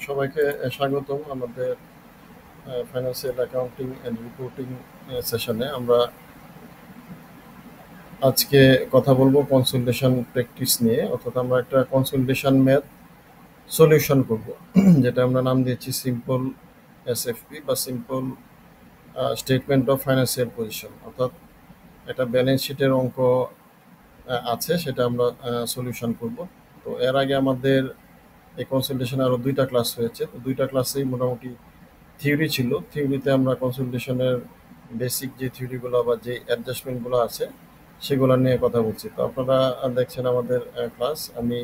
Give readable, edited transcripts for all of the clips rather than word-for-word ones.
সবাইকে স্বাগতম আমাদের ফাইন্যান্সিয়াল অ্যাকাউন্টিং অ্যান্ড রিপোর্টিং সেশনে। আমরা আজকে কথা বলবো কনসলিডেশন প্র্যাকটিস নিয়ে, অর্থাৎ আমরা একটা কনসলিডেশন ম্যাথ সলিউশন করব, যেটা আমরা নাম দিয়েছি সিম্পল এসএফপি বা simple statement of financial position. অর্থাৎ একটা ব্যালেন্স শিটের অঙ্ক আছে, সেটা আমরা সলিউশন করব। তো এর আগে আমাদের এই কনসলিডেশনে আরও দুইটা ক্লাস হয়েছে, তো দুইটা ক্লাসেই মোটামুটি থিওরি ছিল। থিওরিতে আমরা কনসলিডেশনের বেসিক যে থিওরিগুলো বা যে অ্যাডজাস্টমেন্টগুলো আছে সেগুলো নিয়ে কথা বলছি। তো আপনারা দেখছেন আমাদের ক্লাস। আমি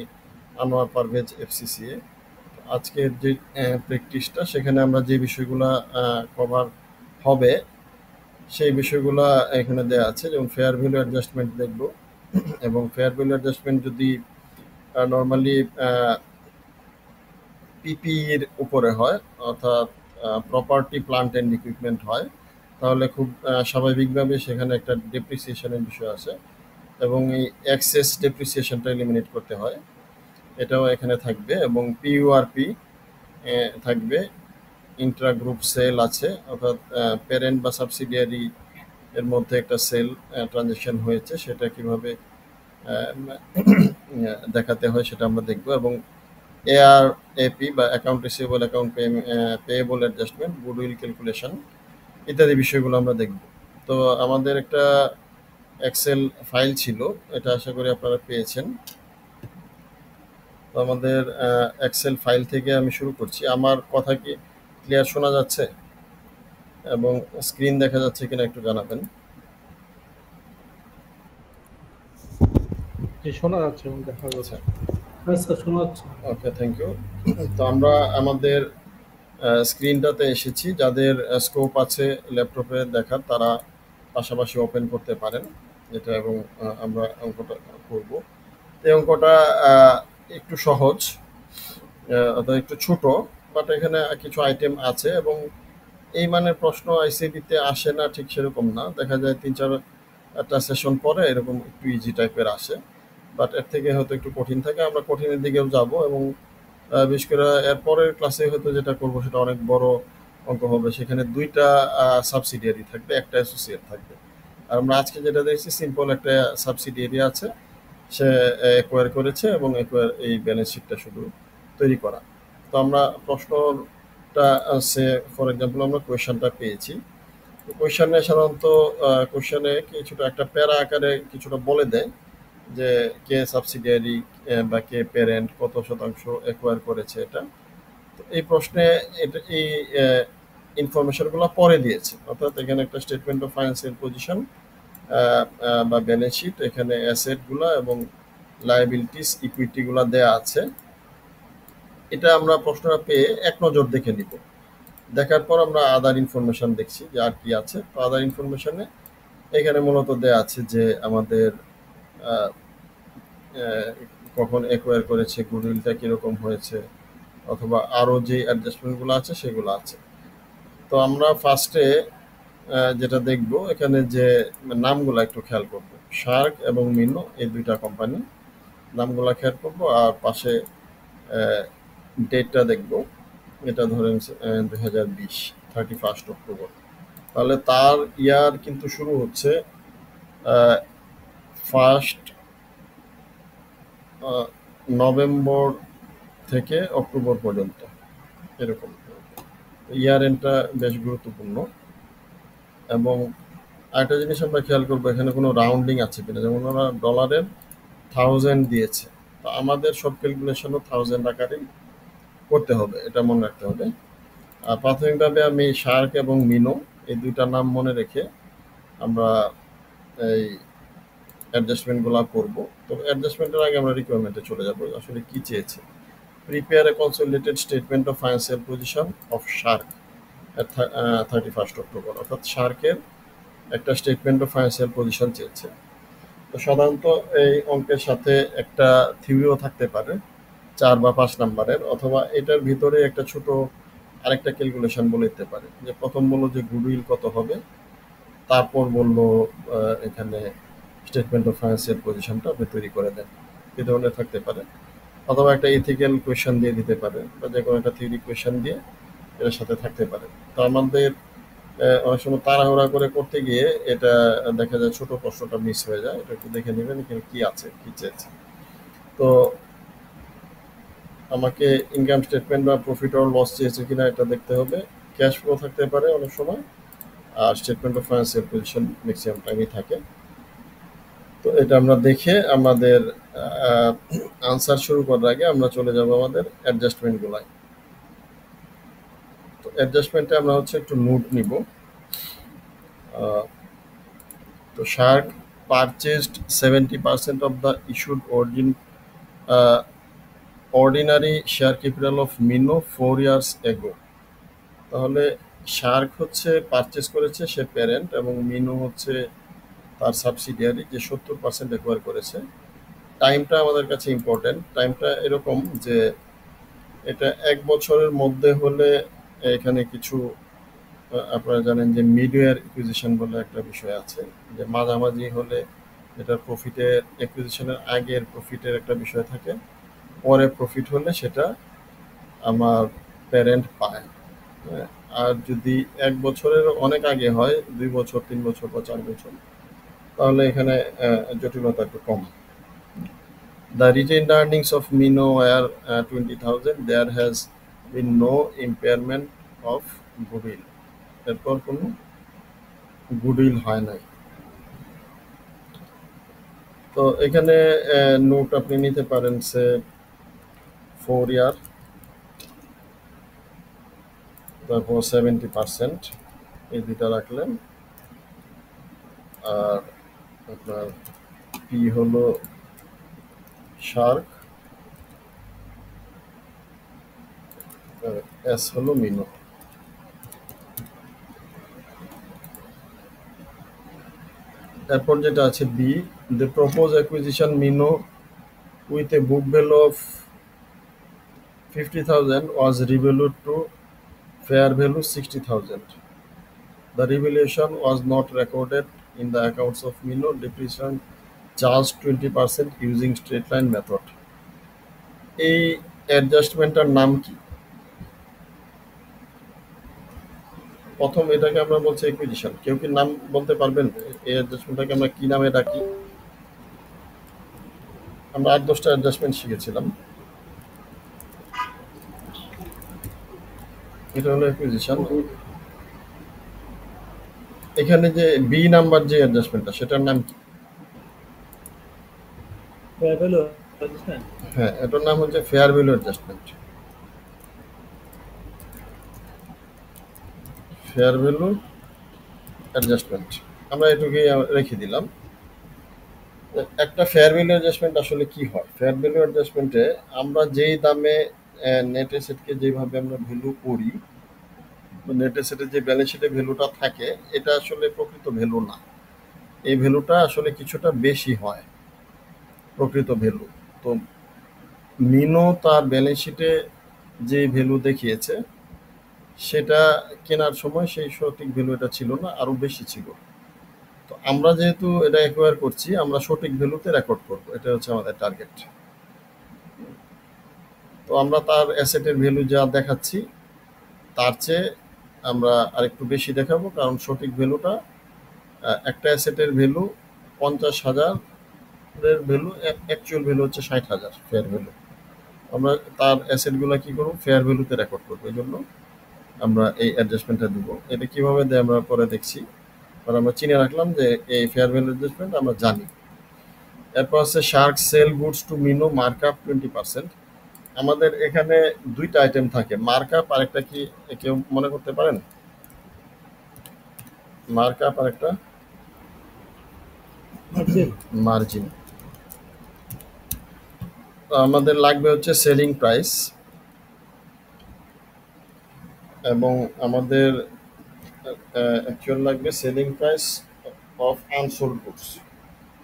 আনোয়ার পারভেজ, এফসিসিএ। আজকের যে প্র্যাকটিসটা, সেখানে আমরা যে বিষয়গুলো কভার হবে সেই বিষয়গুলো এখানে দেওয়া আছে, যেমন ফেয়ার ভ্যালু অ্যাডজাস্টমেন্ট দেখব। এবং ফেয়ার ভ্যালু অ্যাডজাস্টমেন্ট যদি নর্মালি পিপিইর উপরে হয়, অর্থাৎ প্রপার্টি প্লান্ট অ্যান্ড ইকুইপমেন্ট হয়, তাহলে খুব স্বাভাবিকভাবে সেখানে একটা ডেপ্রিসিয়েশনের বিষয় আছে এবং এই এক্সেস ডেপ্রিসিয়েশনটা এলিমিনেট করতে হয়, এটাও এখানে থাকবে। এবং পিইউআরপি থাকবে, ইন্ট্রা গ্রুপ সেল আছে, অর্থাৎ প্যারেন্ট বা সাবসিডিয়ারি এর মধ্যে একটা সেল ট্রানজ্যাকশন হয়েছে, সেটা কিভাবে দেখাতে হয় সেটা আমরা দেখব। এবং এআরএপি বা account receivable, account payable adjustment, goodwill calculation ইত্যাদি বিষয়গুলো আমরা দেখব। তো আমাদের একটা এক্সেল ফাইল ছিল, এটা আশা করি আপনারা পেয়েছেন। তো আমাদের এক্সেল ফাইল থেকে আমি শুরু করছি। আমার কথা কি ক্লিয়ার শোনা যাচ্ছে এবং স্ক্রিন দেখা যাচ্ছে কিনা একটু জানাবেন। শোনা যাচ্ছে এবং দেখা আচ্ছা, যাচ্ছে। হ্যাঁ স্যার, শোনা যাচ্ছে। ওকে, থ্যাংক ইউ। তো আমরা আমাদের স্ক্রিনটাতে এসেছি। যাদের স্কোপ আছে ল্যাপটপে দেখার, তারা পাশাপাশি ওপেন করতে পারেন এটা, এবং আমরা অঙ্কটা করব। এই অঙ্কটা একটু সহজ, অর্থাৎ একটু ছোট, বাট এখানে কিছু আইটেম আছে এবং এই মানের প্রশ্ন আইসিবিতে আসে না ঠিক সেরকম না, দেখা যায় 3-4টা সেশন পরে এরকম একটু ইজি টাইপের আসে, বাট এর থেকে হয়তো একটু কঠিন থাকে। আমরা কঠিনের দিকেও যাব এবং বিশেষ করে এর পরের ক্লাসে হয়তো যেটা করব সেটা অনেক বড় অঙ্ক হবে, সেখানে দুইটা সাবসিডিয়ারি থাকবে, একটা অ্যাসোসিয়েট থাকবে। আর আমরা আজকে যেটা দেখছি, সিম্পল একটা সাবসিডিয়ারি আছে, সে অ্যাকোয়ার করেছে এবং অ্যাকোয়ার এই ব্যালেন্স শিটটা শুধু তৈরি করা। তো আমরা প্রশ্নটা সে ফর এক্সাম্পল আমরা কোয়েশ্চনটা পেয়েছি। কোয়েশ্চনে সাধারণত কোয়েশ্চনে কিছুটা একটা প্যারা আকারে কিছুটা বলে দেয় যে কে সাবসিডিয়ারি বা কে প্যারেন্ট, কত শতাংশ অ্যাকোয়ার করেছে এটা। তো এই প্রশ্নে এটা এই ইনফরমেশনগুলো পরে দিয়েছে, অর্থাৎ এখানে একটা স্টেটমেন্ট অফ ফাইন্যান্সিয়াল পজিশন বা ব্যালেন্স শিট, এখানে অ্যাসেটগুলো এবং লায়াবিলিটিস ইকুইটিগুলো দেয়া আছে। এটা আমরা প্রশ্নটা পেয়ে এক নজর দেখে নিব। দেখার পর আমরা আদার ইনফরমেশন দেখছি যে আর কি আছে। তো আদার ইনফরমেশনে এখানে মূলত দেয়া আছে যে আমাদের কখন অ্যাকোয়ার করেছে, গুডউইলটা কীরকম হয়েছে, অথবা আরও যে অ্যাডজাস্টমেন্টগুলো আছে সেগুলো আছে। তো আমরা ফার্স্টে যেটা দেখব, এখানে যে নামগুলো একটু খেয়াল করব, শার্ক এবং মিনো এই দুইটা কোম্পানি, নামগুলো খেয়াল করব। আর পাশে ডেটটা দেখব, এটা ধরেন 2020, 31 অক্টোবর। তাহলে তার ইয়ার কিন্তু শুরু হচ্ছে 1 নভেম্বর থেকে অক্টোবর পর্যন্ত, এরকম। ইয়ার এন্ডটা বেশ গুরুত্বপূর্ণ। এবং আরেকটা জিনিস আমরা খেয়াল করবো, এখানে কোনো রাউন্ডিং আছে কিনা, যেমন ওরা ডলারের 1000 দিয়েছে, তো আমাদের সব ক্যালকুলেশনও 1000 আকারেই করতে হবে, এটা মনে রাখতে হবে। আর প্রাথমিকভাবে আমি শার্ক এবং মিনো এই দুইটা নাম মনে রেখে আমরা এই অ্যাডজাস্টমেন্টগুলো করব। তো অ্যাডজাস্টমেন্টের আগে আমরা রিকোয়ারমেন্টে চলে যাব, আসলে কি চেয়েছে। Prepare a consolidated statement of financial position of Shark at 31 October, অর্থাৎ শার্কের একটা স্টেটমেন্ট অফ ফাইন্যান্সিয়াল পজিশন চেয়েছে। তো সাধারণত এই অঙ্কের সাথে একটা থিওরিও থাকতে পারে 4 বা 5 নাম্বারের, অথবা এটার ভিতরে একটা ছোট আরেকটা ক্যালকুলেশন বলে দিতে পারে, যে প্রথম বললো যে গুডউইল কত হবে, তারপর বললো এখানে স্টেটমেন্ট অফ ফাইন্যান্সিয়াল পজিশনটা আপনি তৈরি করে দেন, এই ধরনের থাকতে পারে। অথবা একটা এথিক্যাল কোয়েশ্চেন দিয়ে দিতে পারে বা যে কোনো একটা থিওরি কোয়েশ্চেন দিয়ে এটার সাথে থাকতে পারে। তো আমাদের অনেক সময় তাড়াহুড়া করে করতে গিয়ে এটা দেখা যায় ছোট প্রশ্নটা মিস হয়ে যায়। এটা একটু দেখে নেবেন এখানে কি আছে, কি চেয়েছে। তো আমাকে ইনকাম স্টেটমেন্ট বা প্রফিট অর লস চেয়েছে কিনা এটা দেখতে হবে। ক্যাশ ফ্লো থাকতে পারে অনেক সময়, আর statement of financial position maximum টাইমই থাকে। তো এটা আমরা দেখে আমাদের আনসার শুরু করার আগে আমরা চলে যাব আমাদের অ্যাডজাস্টমেন্টগুলায়। তো অ্যাডজাস্টমেন্টে আমরা হচ্ছে একটু নোট নিব। তো Shark purchased 70% of the issued ordinary share capital of Minnow 4 years ago. তাহলে শার্ক হচ্ছে পারচেজ করেছে, সে প্যারেন্ট, এবং মিনো হচ্ছে তার সাবসিডিয়ারি যে 70% অ্যাকোয়ার করেছে। টাইমটা আমাদের কাছে ইম্পর্টেন্ট। টাইমটা এরকম যে এটা 1 বছরের মধ্যে হলে এখানে কিছু আপনারা জানেন যে মিডওয়্যার অ্যাকুইজিশন বলে একটা বিষয় আছে, যে মাঝামাঝি হলে এটা প্রফিটের অ্যাকুইজিশনের আগের প্রফিটের একটা বিষয় থাকে, পরে প্রফিট হলে সেটা আমার প্যারেন্ট পায়। হ্যাঁ, আর যদি 1 বছরের অনেক আগে হয়, 2 বছর, 3 বছর বা 4 বছর, তাহলে এখানে জটিলতা একটু কম। The retained earnings of Mino were 20,000. There has been no impairment of goodwill. এরপর কোনো গুডউইল হয় নাই। তো এখানে নোট আপনি নিতে পারেন সে 4 ইয়ার, তারপর 70%, এই দুইটা রাখলেন। আর আপনার পি হলো শার্ক, এস হলো মিনো। তারপর যেটা আছে B, the propose acquisition Minnow with a book value of 50,000 was revalued to fair value 60,000. The revaluation was not recorded in the accounts of Mino. Depreciation charged 20% using straight line method. এই অ্যাডজাস্টমেন্টটার নাম কি? প্রথম এটাকে আমরা বলছি acquisition. কেউ কি নাম বলতে পারবেন এই অ্যাডজাস্টমেন্টটাকে আমরা কি নামে ডাকি? আমরা 8-10টা অ্যাডজাস্টমেন্ট শিখেছিলাম। এটা হলো অ্যাকুইজিশন। এখানে যে বি নাম্বার যে অ্যাডজাস্টমেন্টটা, সেটার নাম কি? Fair value adjustment. হ্যাঁ, এটার নাম হচ্ছে fair value adjustment. Fair value adjustment আমরা এটুকুই রেখে দিলাম। একটা ফেয়ার ভ্যালু অ্যাডজাস্টমেন্ট আসলে কি হয়? ফেয়ার ভ্যালু অ্যাডজাস্টমেন্টে আমরা যেই দামে নেট অ্যাসেটকে যেভাবে আমরা ভ্যালু করি, নেট অ্যাসেটের যে ব্যালেন্স শিটে ভ্যালুটা থাকে, এটা আসলে প্রকৃত ভ্যালু না। এই ভ্যালুটা আসলে কিছুটা বেশি হয় প্রকৃত ভ্যালু। তো মিনো তার ব্যালেন্স শিটে যে ভ্যালু দেখিয়েছে, সেটা কেনার সময় সেই সঠিক ভ্যালু এটা ছিল না, আরও বেশি ছিল। তো আমরা যেহেতু এটা অ্যাকোয়ার করছি, আমরা সঠিক ভ্যালুতে রেকর্ড করব, এটা হচ্ছে আমাদের টার্গেট। তো আমরা তার অ্যাসেটের ভ্যালু যা দেখাচ্ছি তার চেয়ে আমরা আরেকটু বেশি দেখাবো, কারণ সঠিক ভ্যালুটা একটা অ্যাসেটের ভ্যালু 50,000-এর ভ্যালু, অ্যাকচুয়াল ভ্যালু হচ্ছে 60,000 ফেয়ার ভ্যালু। আমরা তার অ্যাসেটগুলো কি করব, ফেয়ার ভ্যালুতে রেকর্ড করবো। এই জন্য আমরা এই অ্যাডজাস্টমেন্টটা দিব। এটা কিভাবে দেয় আমরা পরে দেখছি, আর আমরা চিনে রাখলাম যে এই ফেয়ার ভ্যালু অ্যাডজাস্টমেন্ট আমরা জানি। এরপর হচ্ছে Shark sell goods to Minnow markup 20%। আমাদের এখানে দুইটা আইটেম থাকে, মার্কআপ আর একটা কি কেউ মনে করতে পারেন? মার্কআপ আর একটা মার্জিন। আমাদের লাগবে হচ্ছে সেলিং প্রাইস, এবং আমাদের অ্যাকচুয়াল লাগবে selling price of unsold goods,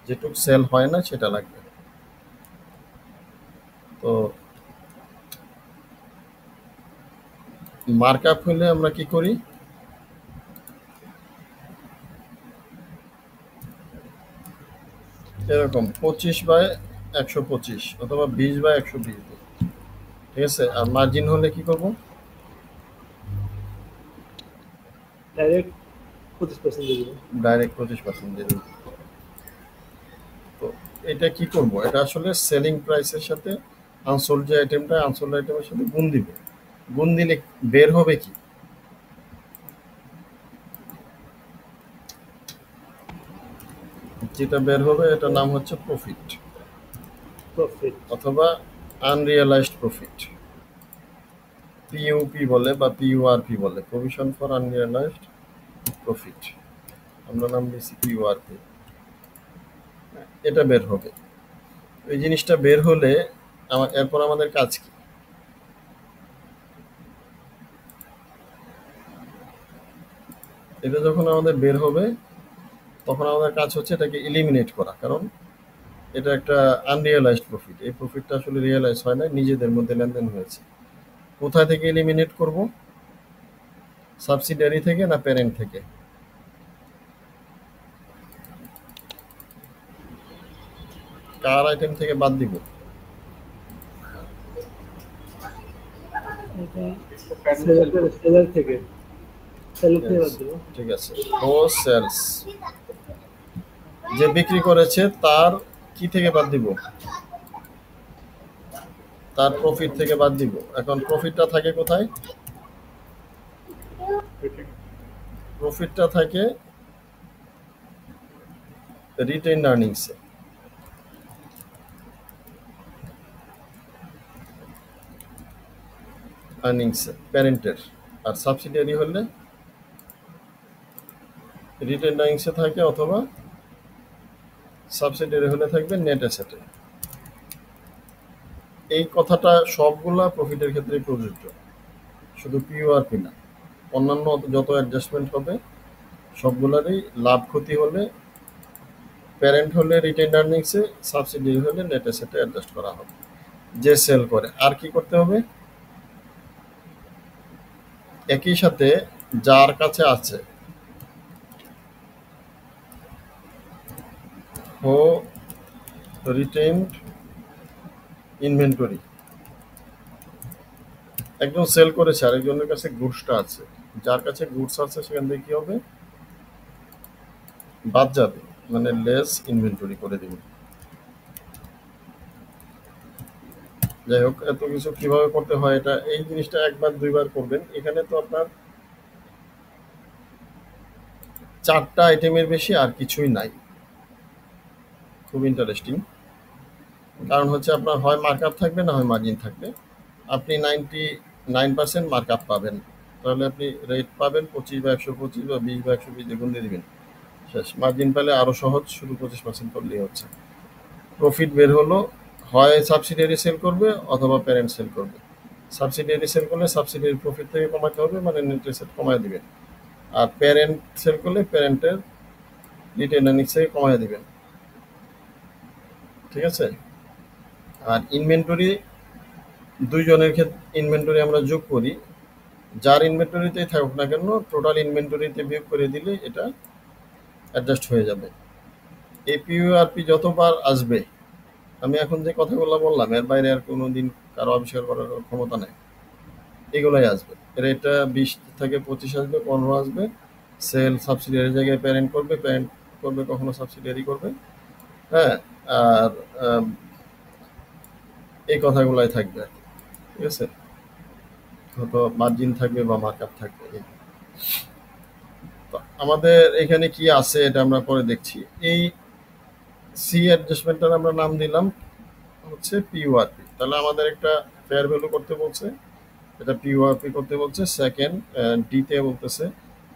যেটুক সেল হয় না সেটা লাগবে। তো মার্কআপ হলে আমরা কি করি, এরকম 25/125 অথবা 20/120 ঠিক আছে? আর মার্জিন হলে কি করব? ডাইরেক্ট 25% দিয়ে দিবেন। ডাইরেক্ট 25% দিয়ে দেব। তো এটা কি করব? এটা আসলে সেলিং প্রাইসের সাথে আনসোল্ড যে আইটেমটা, আনসোল্ড আইটেমের সাথে গুণ দিব। গুণ দিলে বের হবে কি? যেটা বের হবে এটার নাম হচ্ছে প্রফিট প্রফিট। অথবা আনরিয়ালাইজড প্রফিট। পিইউপি বলে বা পিইউআরপি বলে, প্রভিশন ফর আনরিয়ালাইজড প্রফিট। আমরা নাম দিয়েছি পিইউআরপি। এটা বের হবে। এই জিনিসটা বের হলে এরপর আমাদের কাজ কি? এটা যখন আমাদের বের হবে তখন আমাদের কাজ হচ্ছে এটাকে এলিমিনেট করা, কারণ এটা একটা আনরিয়ালাইজড প্রফিট। এই প্রফিটটা আসলে রিয়েলাইজ হয় না, নিজেদের মধ্যে লেনদেন হয়েছে। কোথায় থেকে এলিমিনেট করব? সাবসিডিয়ারি থেকে না প্যারেন্ট থেকে? কার আইটেম থেকে বাদ দিব? এটা সেলার থেকে বাদ দেবো। ঠিক আছে, ও সেলস যে বিক্রি করেছে তার কি থেকে বাদ দিব? তার প্রফিট থেকে বাদ দিব। এখন প্রফিটটা থাকে কোথায়? প্রফিটটা থাকে রিটেইন আর্নিংসে। আর্নিংসে প্যারেন্টের। আর সাবসিডিয়ারি হলে রিটেইন আর্নিংসে থাকে, অথবা সাবসিডিয়ারি হলে থাকবে নেট অ্যাসেটে। এই কথাটা সবগুলা প্রফিটের ক্ষেত্রে প্রযোজ্য, শুধু পিইউআরপি না। অন্যান্য যত অ্যাডজাস্টমেন্ট হবে সবগুলারই লাভ ক্ষতি হলে প্যারেন্ট হলে রিটেইন আর্নিংসে, সাবসিডিয়ারি হলে নেট অ্যাসেটে অ্যাডজাস্ট করা হবে। যে সেল করে আর কি করতে হবে? একই সাথে যার কাছে আছে ও রিটেইনড ইনভেন্টরি। একজন সেল করেছে, আরেকজনের কাছে গুডসটা আছে। যার কাছে গুডস আছে সেখান থেকে কি হবে? বাদ যাবে, মানে লেস ইনভেন্টরি করে দিবে। যাই হোক, এত কিছু কিভাবে করতে হয় এটা, এই জিনিসটা একবার দুইবার করবেন। এখানে তো আপনার 4টা আইটেমের বেশি আর কিছুই নাই। খুব ইন্টারেস্টিং, কারণ হচ্ছে আপনার হয় মার্কআপ থাকবে না হয় মার্জিন থাকবে। আপনি 99% মার্কআপ পাবেন, তাহলে আপনি রেট পাবেন 25/125 বা 20/120 গুণ দিয়ে দিবেন, শেষ। মার্জিন পেলে আরও সহজ, শুধু 25% করলেই হচ্ছে। প্রফিট বের হলো, হয় সাবসিডিয়ারি সেল করবে অথবা প্যারেন্ট সেল করবে। সাবসিডিয়ারি সেল করলে সাবসিডিয়ারি প্রফিট থেকে কমাতে হবে, মানে নেট অ্যাসেট কমায় দিবেন। আর প্যারেন্ট সেল করলে প্যারেন্টের রিটেইন আর্নিংস থেকে কমায় দিবেন। ঠিক আছে? আর ইনভেন্টরি, দুইজনের ক্ষেত্রে ইনভেন্টরি আমরা যোগ করি। যার ইনভেন্টরিতেই থাকুক না কেন, টোটাল ইনভেন্টরিতে বিয়োগ করে দিলে এটা অ্যাডজাস্ট হয়ে যাবে। এই পিইউআরপি যতবার আসবে, আমি এখন যে কথাগুলো বললাম এর বাইরে আর কোনো দিন কারো আবিষ্কার করার ক্ষমতা নেই। এগুলোই আসবে। রেটটা 20 থেকে 25 আসবে, 15 আসবে। সেল সাবসিডিয়ারি জায়গায় প্যারেন্ট করবে, প্যারেন্ট করবে কখনো সাবসিডিয়ারি করবে। হ্যাঁ, আর এই কথাগুলাই থাকবে আর কি। ঠিক আছে? হয়তো মার্জিন থাকবে বা মার্কআপ থাকবে। তো আমাদের এখানে কি আছে এটা আমরা পরে দেখছি। এই সি অ্যাডজাস্টমেন্টটার আমরা নাম দিলাম হচ্ছে পিইউআরপি। তাহলে আমাদের একটা ফেয়ার ভ্যালু করতে বলছে, এটা পিইউআরপি করতে বলছে। সেকেন্ড ডিতে বলতেছে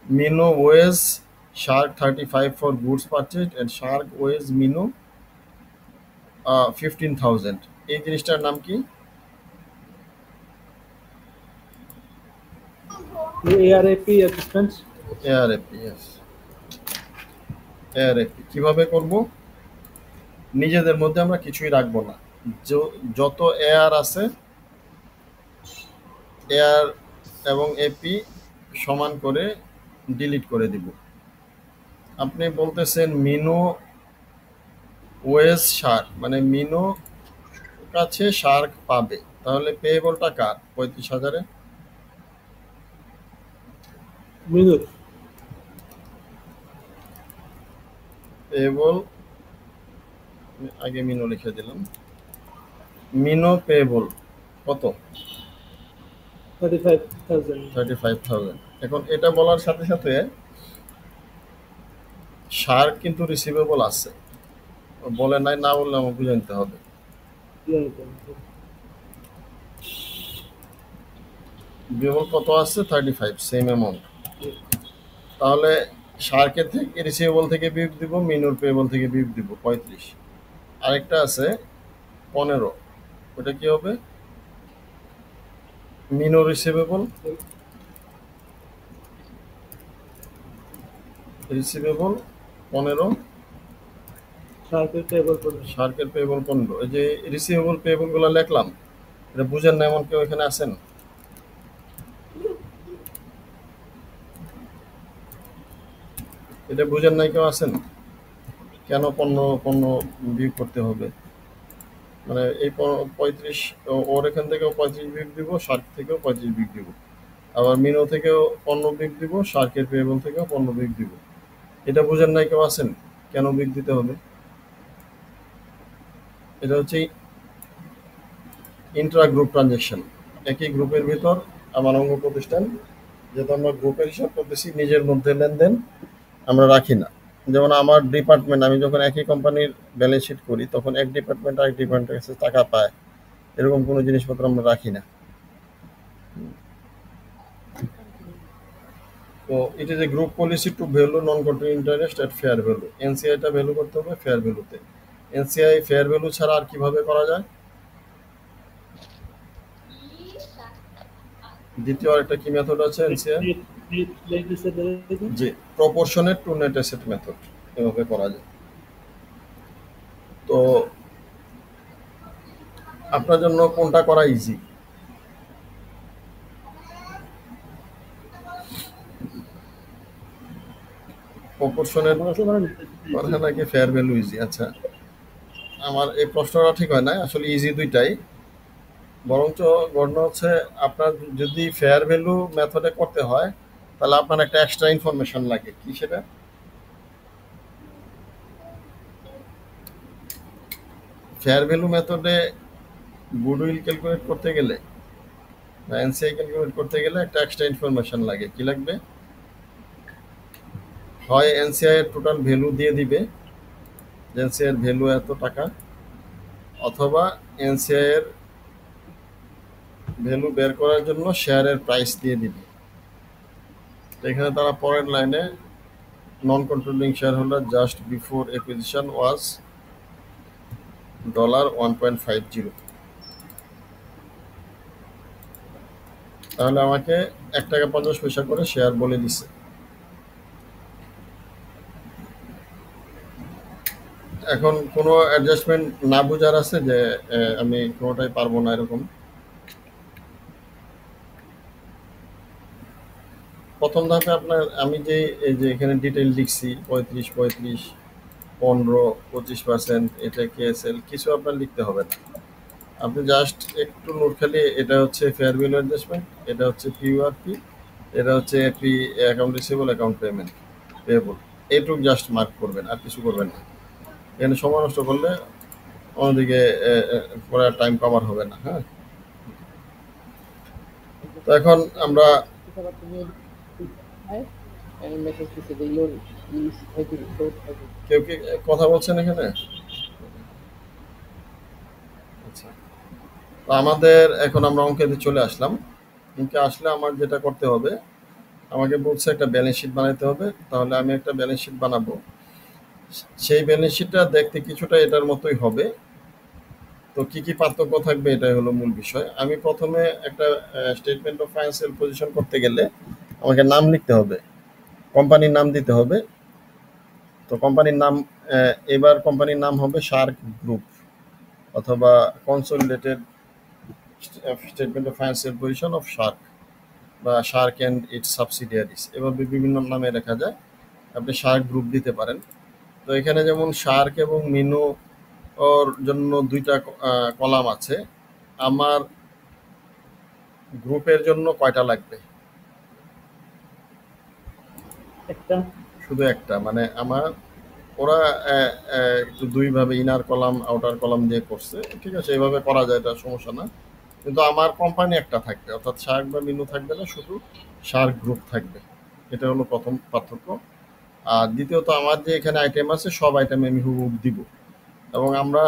Minnow owes Shark 35 for goods purchased and Shark owes Minnow 15,000। এই জিনিসটার নাম কি? ARAP adjustments. ARAP. Yes, ARAP. কিভাবে করব? নিজেদের মধ্যে আমরা কিছুই রাখবো না। যত এআর আছে, এআর এবং এপি সমান করে ডিলিট করে দিব। আপনি বলতেছেন মিনো ওয়েজ শার্ক, মানে মিনো কাছে শার্ক পাবে। তাহলে পেয়েবলটা কার 35,000-এ? মিনুর। পেয়েবল আগে মিনো লিখে দিলাম। মিনো পেয়েবল কত? 35,000। 35,000। এখন এটা বলার সাথে সাথে শার্ক কিন্তু রিসিভেবল আছে, বলে নাই, না বললে আমাকে বুঝে নিতে হবে। পেয়েবল কত আছে? 35, সেম অ্যামাউন্ট। তাহলে শার্কের থেকে রিসিভেবল থেকে বিয়োগ দিব, মিনুর পেয়েবল থেকে বিয়োগ দিব 35। আরেকটা আছে 15, ওটা কি হবে? মিনো রিসিভেবল, রিসিভেবল 15, শার্কের টেবল পড়বে। শার্কের পেয়েবল 15। এই যে রিসিভেবল পেয়েবল গুলো লিখলাম, এটা বুঝেন না এমন কেউ এখানে আছেন? এটা বুঝেন নাই কেউ আছেন? কেন পণ্য পণ্য বিয়োগ করতে হবে? মানে এই 35, ওর এখান থেকেও 35 বিয়োগ দিব, শার্ক থেকেও 35 বিয়োগ দিব, আবার মিনো থেকেও পণ্য বিয়োগ দিব, শার্কের পেয়েবল থেকেও পণ্য বিয়োগ দিব। এটা বুঝেন নাই কেউ আছেন কেন বিয়োগ দিতে হবে? এটা হচ্ছে ইন্ট্রা গ্রুপ ট্রানজ্যাকশন। একই গ্রুপের ভিতর আমার অঙ্গ প্রতিষ্ঠান, যেহেতু আমরা গ্রুপের হিসাব করতেছি, নিজের মধ্যে লেনদেন আমরা রাখি না। যেমন আমার ডিপার্টমেন্ট, আমি যখন একই কোম্পানির ব্যালেন্স শিট করি তখন এক ডিপার্টমেন্ট আরেক ডিপার্টমেন্টের কাছে টাকা পায়, এরকম কোনো জিনিসপত্র আমরা রাখি না। তো it is a group policy to value non controlling interest at fair value. এনসিআইটা ভ্যালু করতে হবে ফেয়ার ভ্যালুতে। এনসিআই ফেয়ার ভ্যালু ছাড়া আর কিভাবে করা যায়? দ্বিতীয় আরেকটা কি মেথড আছে এনসিআই? জি, proportionate two net asset method, এভাবে করা যায়। তো আপনার জন্য কোনটা করা ইজি? প্রপোর্শনেট করা নাকি ফেয়ার ভ্যালু ইজি? আচ্ছা, আমার এই প্রশ্নটা ঠিক হয় না, আসলে ইজি দুইটাই। বরঞ্চ ঘটনা হচ্ছে, আপনার যদি ফেয়ার ভ্যালু মেথডে করতে হয় তাহলে আপনার একটা এক্সট্রা ইনফরমেশন লাগে। কি সেটা? ফেয়ার ভ্যালু মেথডে গুডউইল ক্যালকুলেট করতে গেলে বা এনসিআই ক্যালকুলেট করতে গেলে একটা এক্সট্রা ইনফরমেশন লাগে। কি লাগবে? হয় এনসিআই এর টোটাল ভ্যালু দিয়ে দিবে, এনসিআই এর ভ্যালু এত টাকা, অথবা এনসিআই এর ভ্যালু বের করার জন্য শেয়ারের প্রাইস দিয়ে দিবে। এখানে তারা পরের লাইনে non controlling share holder just before acquisition was $1.50। তাহলে আমাকে 1 টাকা 50 পয়সা করে শেয়ার বলে দিছে। এখন কোনো অ্যাডজাস্টমেন্ট না বুঝার আছে যে আমি কোনোটাই পারবো না এরকম? প্রথম ধাপে আপনার, আমি যে এই যে এখানে ডিটেইল লিখছি 35, 35, 15, 25%, এটা কেএসএল, কিছু আপনার লিখতে হবে না। আপনি জাস্ট একটু নোট খালি, এটা হচ্ছে ফেয়ার ভ্যালু অ্যাডজাস্টমেন্ট, এটা হচ্ছে পিইউআরপি, এটা হচ্ছে account receivable, account payment, payable, এইটুকু জাস্ট মার্ক করবেন, আর কিছু করবেন না। এখানে সময় নষ্ট করলে অন্যদিকে পরে টাইম কভার হবে না। হ্যাঁ, তো এখন আমরা কেউ কি কথা বলছেন এখানে? আচ্ছা, তো আমাদের এখন আমরা অঙ্কেতে চলে আসলাম। অঙ্কে আসলে আমার যেটা করতে হবে, আমাকে বলছে একটা ব্যালেন্স শিট বানাইতে হবে। তাহলে আমি একটা ব্যালেন্স শিট বানাবো। সেই ব্যালেন্স শিটটা দেখতে কিছুটা এটার মতোই হবে। তো কি কি পার্থক্য থাকবে, এটাই হলো মূল বিষয়। আমি প্রথমে একটা স্টেটমেন্ট অফ ফাইন্যান্সিয়াল পজিশন করতে গেলে আমাকে নাম লিখতে হবে, কোম্পানির নাম দিতে হবে। তো কোম্পানির নাম, এবার কোম্পানির নাম হবে শার্ক গ্রুপ, অথবা consolidated statement of financial position of Shark, বা শার্ক অ্যান্ড ইটস সাবসিডিয়ারিজ, এভাবে বিভিন্ন নামে লেখা যায়। আপনি শার্ক গ্রুপ দিতে পারেন। তো এখানে যেমন শার্ক এবং মিনো ওর জন্য দুইটা কলাম আছে। আমার গ্রুপের জন্য কয়টা লাগবে? একটা। শুধু একটা, মানে আমার ওরা একটু দুইভাবে ইনার কলাম আউটার কলাম দিয়ে করছে, ঠিক আছে, এইভাবে করা যায়, এটা সমস্যা না। কিন্তু আমার কোম্পানি একটা থাকবে, অর্থাৎ শার্ক বা মিনু থাকবে না, শুধু শার্ক গ্রুপ থাকবে। এটা হলো প্রথম পার্থক্য। আর দ্বিতীয়ত আমার যে এখানে আইটেম আছে সব আইটেম আমি হুবহু দিব। এবং আমরা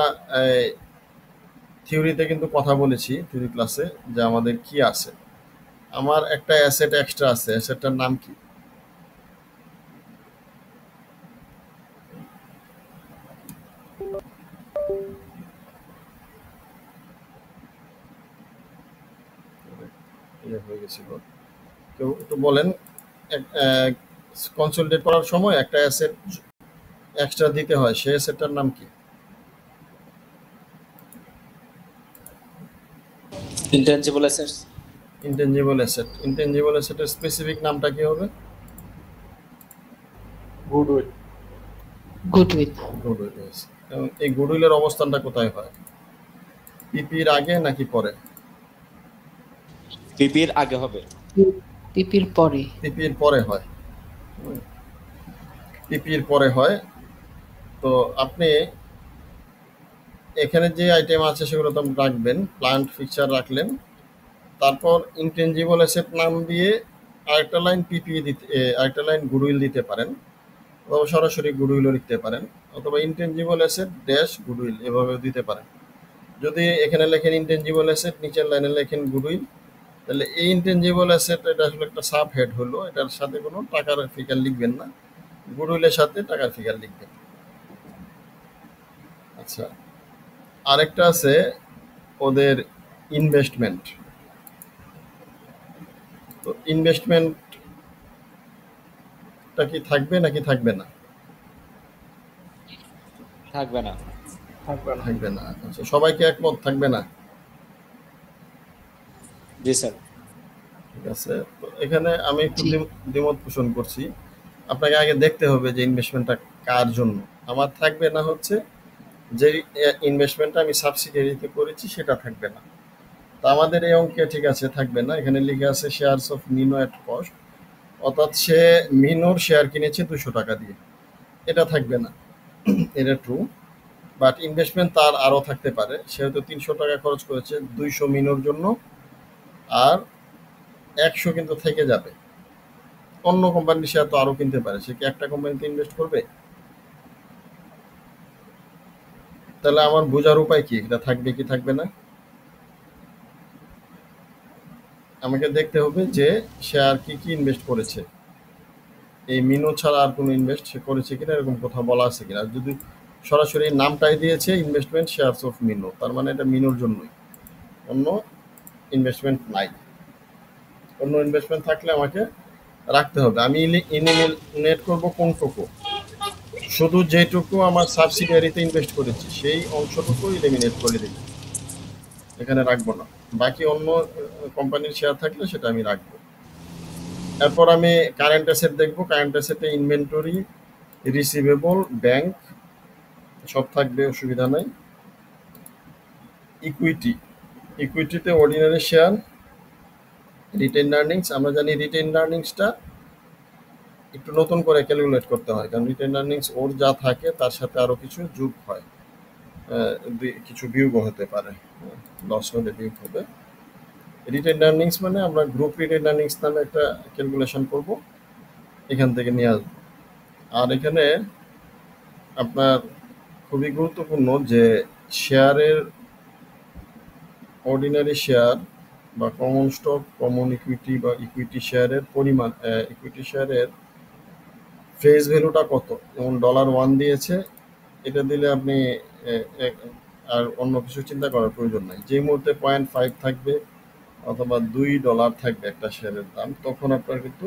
থিওরিতে কিন্তু কথা বলেছি, থিওরি ক্লাসে, যে আমাদের কি আছে। আমার একটা অ্যাসেট এক্সট্রা আছে, অ্যাসেটটার নাম কি? ইয়ে হয়ে গেছিল, কেউ একটু বলেন। কনসোলিডেট করার সময় একটা অ্যাসেট এক্সট্রা দিতে হয়, সেই অ্যাসেটটার নাম কি? Intangible assets. Intangible asset. Intangible অ্যাসেটের স্পেসিফিক নামটা কি হবে? গুডউইল। গুডউইল। গুডউইল। এবং এই গুডউইলের অবস্থানটা কোথায় হয়? পিপির আগে নাকি পরে? পিপির আগে হবে। পিপির পরে। পিপির পরে হয়। পিপির পরে হয়। তো আপনি এখানে যে আইটেম আছে সেগুলো তো আপনি রাখবেন, প্লান্ট ফিকচার রাখলেন, তারপর ইনটেনজিবল অ্যাসেট নাম দিয়ে আরেকটা লাইন পিপি দিতে, আরেকটা লাইন গুডউইল দিতে পারেন, অথবা সরাসরি গুডউইলও লিখতে পারেন, অথবা ইনটেনজিবল অ্যাসেট ড্যাশ গুডউইল এভাবেও দিতে পারেন। যদি এখানে লেখেন ইনটেনজিবল অ্যাসেট, নিচের লাইনে লেখেন গুডউইল, তাহলে এই ইনটেনজিবল অ্যাসেট এটা আসলে একটা সাব হেড হলো, এটার সাথে কোনো টাকার ফিগার লিখবেন না, গুডউইলের সাথে টাকার ফিগার লিখবেন। আচ্ছা, আরেকটা আছে ওদের ইনভেস্টমেন্ট। তো ইনভেস্টমেন্টটা কি থাকবে নাকি থাকবে না? থাকবে না। থাকবে না। থাকবে না। আচ্ছা, সবাই কি একমত থাকবে না? জি স্যার। ঠিক আছে, তো এখানে আমি একটু জি। দ্বিমত পোষণ করছি। আপনাকে আগে দেখতে হবে যে ইনভেস্টমেন্টটা কার জন্য। আমার থাকবে না হচ্ছে যে ইনভেস্টমেন্টটা আমি সাবসিডিয়ারিতে করেছি সেটা থাকবে না। তো আমাদের এই অঙ্কে ঠিক আছে থাকবে না, এখানে লিখে আছে শেয়ারস অফ মিনো এট কস্ট, অর্থাৎ সে মিনোর শেয়ার কিনেছে 200 টাকা দিয়ে, এটা থাকবে না। এটা ট্রু। বাট ইনভেস্টমেন্ট তার আরও থাকতে পারে, সে হয়তো 300 টাকা খরচ করেছে 200 মিনোর জন্য, আর 100 কিন্তু থেকে যাবে। অন্য কোম্পানির শেয়ার তো আরও কিনতে পারে, সে কি একটা কোম্পানিতে ইনভেস্ট করবে? তাহলে আমার বোঝার উপায় কি, এটা থাকবে কি থাকবে না? আমাকে দেখতে হবে যে সে আর কি কি ইনভেস্ট করেছে, এই মিনো ছাড়া আর কোনো ইনভেস্ট সে করেছে কিনা, এরকম কোথাও বলা আছে কিনা। যদি সরাসরি নামটাই দিয়েছে ইনভেস্টমেন্ট শেয়ারস অফ মিনো, তার মানে এটা মিনোর জন্যই, অন্য ইনভেস্টমেন্ট নাই। অন্য ইনভেস্টমেন্ট থাকলে আমাকে রাখতে হবে। আমি ইলিমিনেট করবো কোনটুকু? শুধু যেটুকু আমার সাবসিডিয়ারিতে ইনভেস্ট করেছি সেই অংশটুকু ইলিমিনেট করে দিই, এখানে রাখবো না। বাকি অন্য কোম্পানির শেয়ার থাকলে সেটা আমি রাখবো। এরপর আমি কারেন্ট অ্যাসেট দেখবো। কারেন্ট অ্যাসেটে ইনভেন্টরি, রিসিভেবল, ব্যাংক সব থাকবে, অসুবিধা নাই। ইকুইটি, ইকুইটিতে অর্ডিনারি শেয়ার, রিটেইনড আর্নিংস। আমরা জানি রিটেইনড আর্নিংসটা একটু নতুন করে ক্যালকুলেট করতে হয়, কারণ রিটেইনড আর্নিংস ওর যা থাকে তার সাথে আরও কিছু যোগ হয়, কিছু বিয়োগও হতে পারে, লস হলে বিয়োগ হবে। রিটেইনড আর্নিংস মানে আমরা গ্রুপ রিটেইনড আর্নিংস নামে একটা ক্যালকুলেশন করব, এখান থেকে নিয়ে আসবো। আর এখানে আপনার খুবই গুরুত্বপূর্ণ যে শেয়ারের, অর্ডিনারি শেয়ার বা কমন স্টক, কমন ইকুইটি বা ইকুইটি শেয়ারের পরিমাণ, ইকুইটি শেয়ারের ফেস ভ্যালুটা কত। যেমন $1 দিয়েছে, এটা দিলে আপনি আর অন্য কিছু চিন্তা করার প্রয়োজন নাই। যে মুহূর্তে 0.5 থাকবে অথবা $2 থাকবে একটা শেয়ারের দাম, তখন আপনার কিন্তু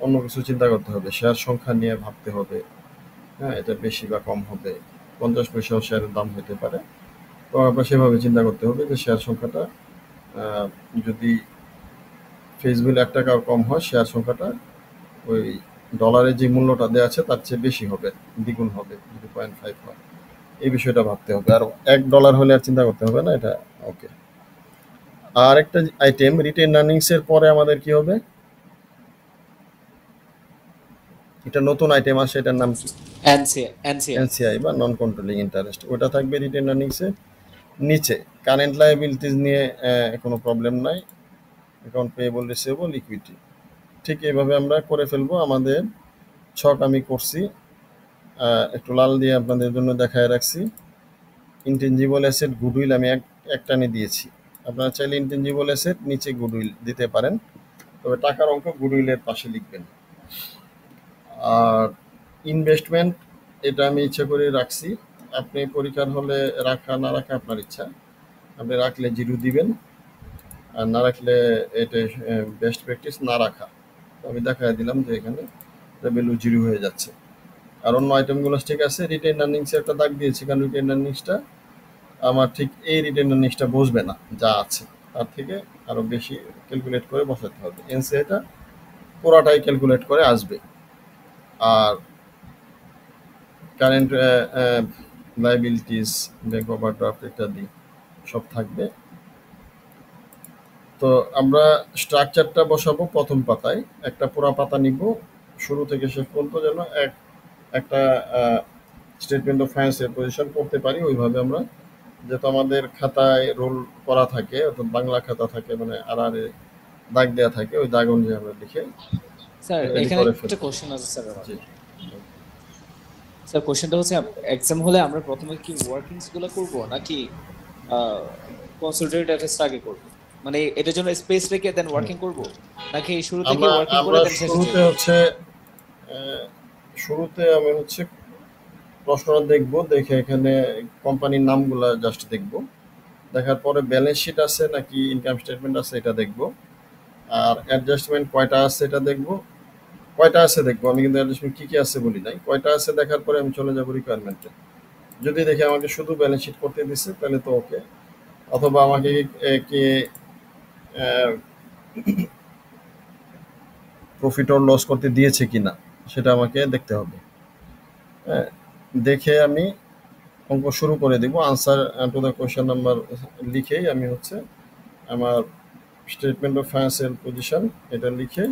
অন্য কিছু চিন্তা করতে হবে, শেয়ার সংখ্যা নিয়ে ভাবতে হবে। হ্যাঁ, এটা বেশি বা কম হবে, 50 পয়সাও শেয়ারের দাম হতে পারে। তো আপনার সেভাবে চিন্তা করতে হবে যে শেয়ার সংখ্যাটা যদি ফেস ভ্যালু $1 কম হয়, শেয়ার সংখ্যাটা ওই ডলারের যে মূল্যটা দেওয়া আছে তার চেয়ে বেশি হবে, দ্বিগুণ হবে যদি 0.5 হয়। এই বিষয়টা ভাবতে হবে। আর $1 হলে আর চিন্তা করতে হবে না, এটা ওকে। আর একটা আইটেম রিটেন আর্নিংস এর পরে আমাদের কি হবে? এটা নতুন আইটেম আসে, এটার নাম কি? এনসিআই। এনসিআই বা নন কন্ট্রোলিং ইন্টারেস্ট। ওটা থাকবে রিটেন আর্নিংস এর নিচে। কারেন্ট লায়াবিলিটিস নিয়ে কোনো প্রবলেম নাই। Account payable, receivable, equity. ঠিক এইভাবে আমরা করে ফেলবো। আমাদের ছক আমি করছি, একটু লাল দিয়ে আপনাদের জন্য দেখায় রাখছি। ইনটেনজিবল অ্যাসেট, গুডউইল আমি একটানে দিয়েছি। আপনারা চাইলে ইনটেনজিবল অ্যাসেট নিচে গুডউইল দিতে পারেন, তবে টাকার অঙ্ক গুডউইলের পাশে লিখবেন। আর ইনভেস্টমেন্ট, এটা আমি ইচ্ছা করে রাখছি। আপনি পরীক্ষার হলে রাখা না রাখা আপনার ইচ্ছা। আপনি রাখলে জিরো দিবেন, আর না রাখলে এটা বেস্ট প্র্যাকটিস না রাখা। আমি দেখাই দিলাম যে এখানে ভ্যালু জিরো হয়ে যাচ্ছে। আর অন্য আইটেমগুলো ঠিক আছে। রিটেন আর্নিংসে একটা দাগ দিয়েছি, কারণ রিটেন আর্নিংসটা আমার ঠিক এই রিটেন আর্নিংসটা বসবে না যা আছে, তার থেকে আরও বেশি ক্যালকুলেট করে বসাতে হবে। এনসিআইটা পুরাটাই ক্যালকুলেট করে আসবে। আর কারেন্ট লায়াবিলিটিস, ব্যাংক ওভারড্রাফট ইত্যাদি সব থাকবে। তো আমরা স্ট্রাকচারটা বসাবো প্রথম পাতায়। একটা পুরা পাতা নিব, শুরু থেকে শেষ পর্যন্ত যেন একটা স্টেটমেন্ট অফ ফাইন্যান্সের পজিশন করতে পারি। ওইভাবে আমরা, যেহেতু আমাদের খাতায় রোল করা থাকে, অর্থাৎ বাংলা খাতা থাকে, মানে আর দাগ দেওয়া থাকে, ওই দাগ অনুযায়ী আমরা লিখে স্যার রেডি এখানে করে একটা ফেলবো। কোশ্চেন আছে স্যার আমার। জি, স্যার কোশ্চেনটা হচ্ছে, এক্সাম হলে আমরা প্রথমে কি ওয়ার্কিংস গুলো করব নাকি কনসোলিডেটেড অ্যাসেটস আগে করব? মানে এটার জন্য স্পেস রেখে দেন ওয়ার্কিং করব, নাকি শুরু থেকে আমরা ওয়ার্কিং করে আমরা দেন শেষে শুরুতে যাব? হচ্ছে শুরুতে আমি প্রশ্নটা দেখবো, দেখে এখানে কোম্পানির নামগুলা জাস্ট দেখবো। দেখার পরে ব্যালেন্স শিট আছে নাকি ইনকাম স্টেটমেন্ট আছে এটা দেখবো। আর অ্যাডজাস্টমেন্ট কয়টা আছে এটা দেখবো। কয়টা আছে দেখবো, আমি কিন্তু অ্যাডজাস্টমেন্ট কী কী আছে বলি নাই। কয়টা আছে দেখার পরে আমি চলে যাবো রিকোয়ারমেন্টে। যদি দেখে আমাকে শুধু ব্যালেন্স শিট করতে দিচ্ছে তাহলে তো ওকে, অথবা আমাকে কি প্রফিট অর লস করতে দিয়েছে কিনা সেটা আমাকে দেখতে হবে। হ্যাঁ, দেখে আমি অঙ্ক শুরু করে দিব। Answer to the question number লিখেই আমি আমার স্টেটমেন্ট অফ ফাইন্যান্সিয়াল পজিশন এটা লিখে,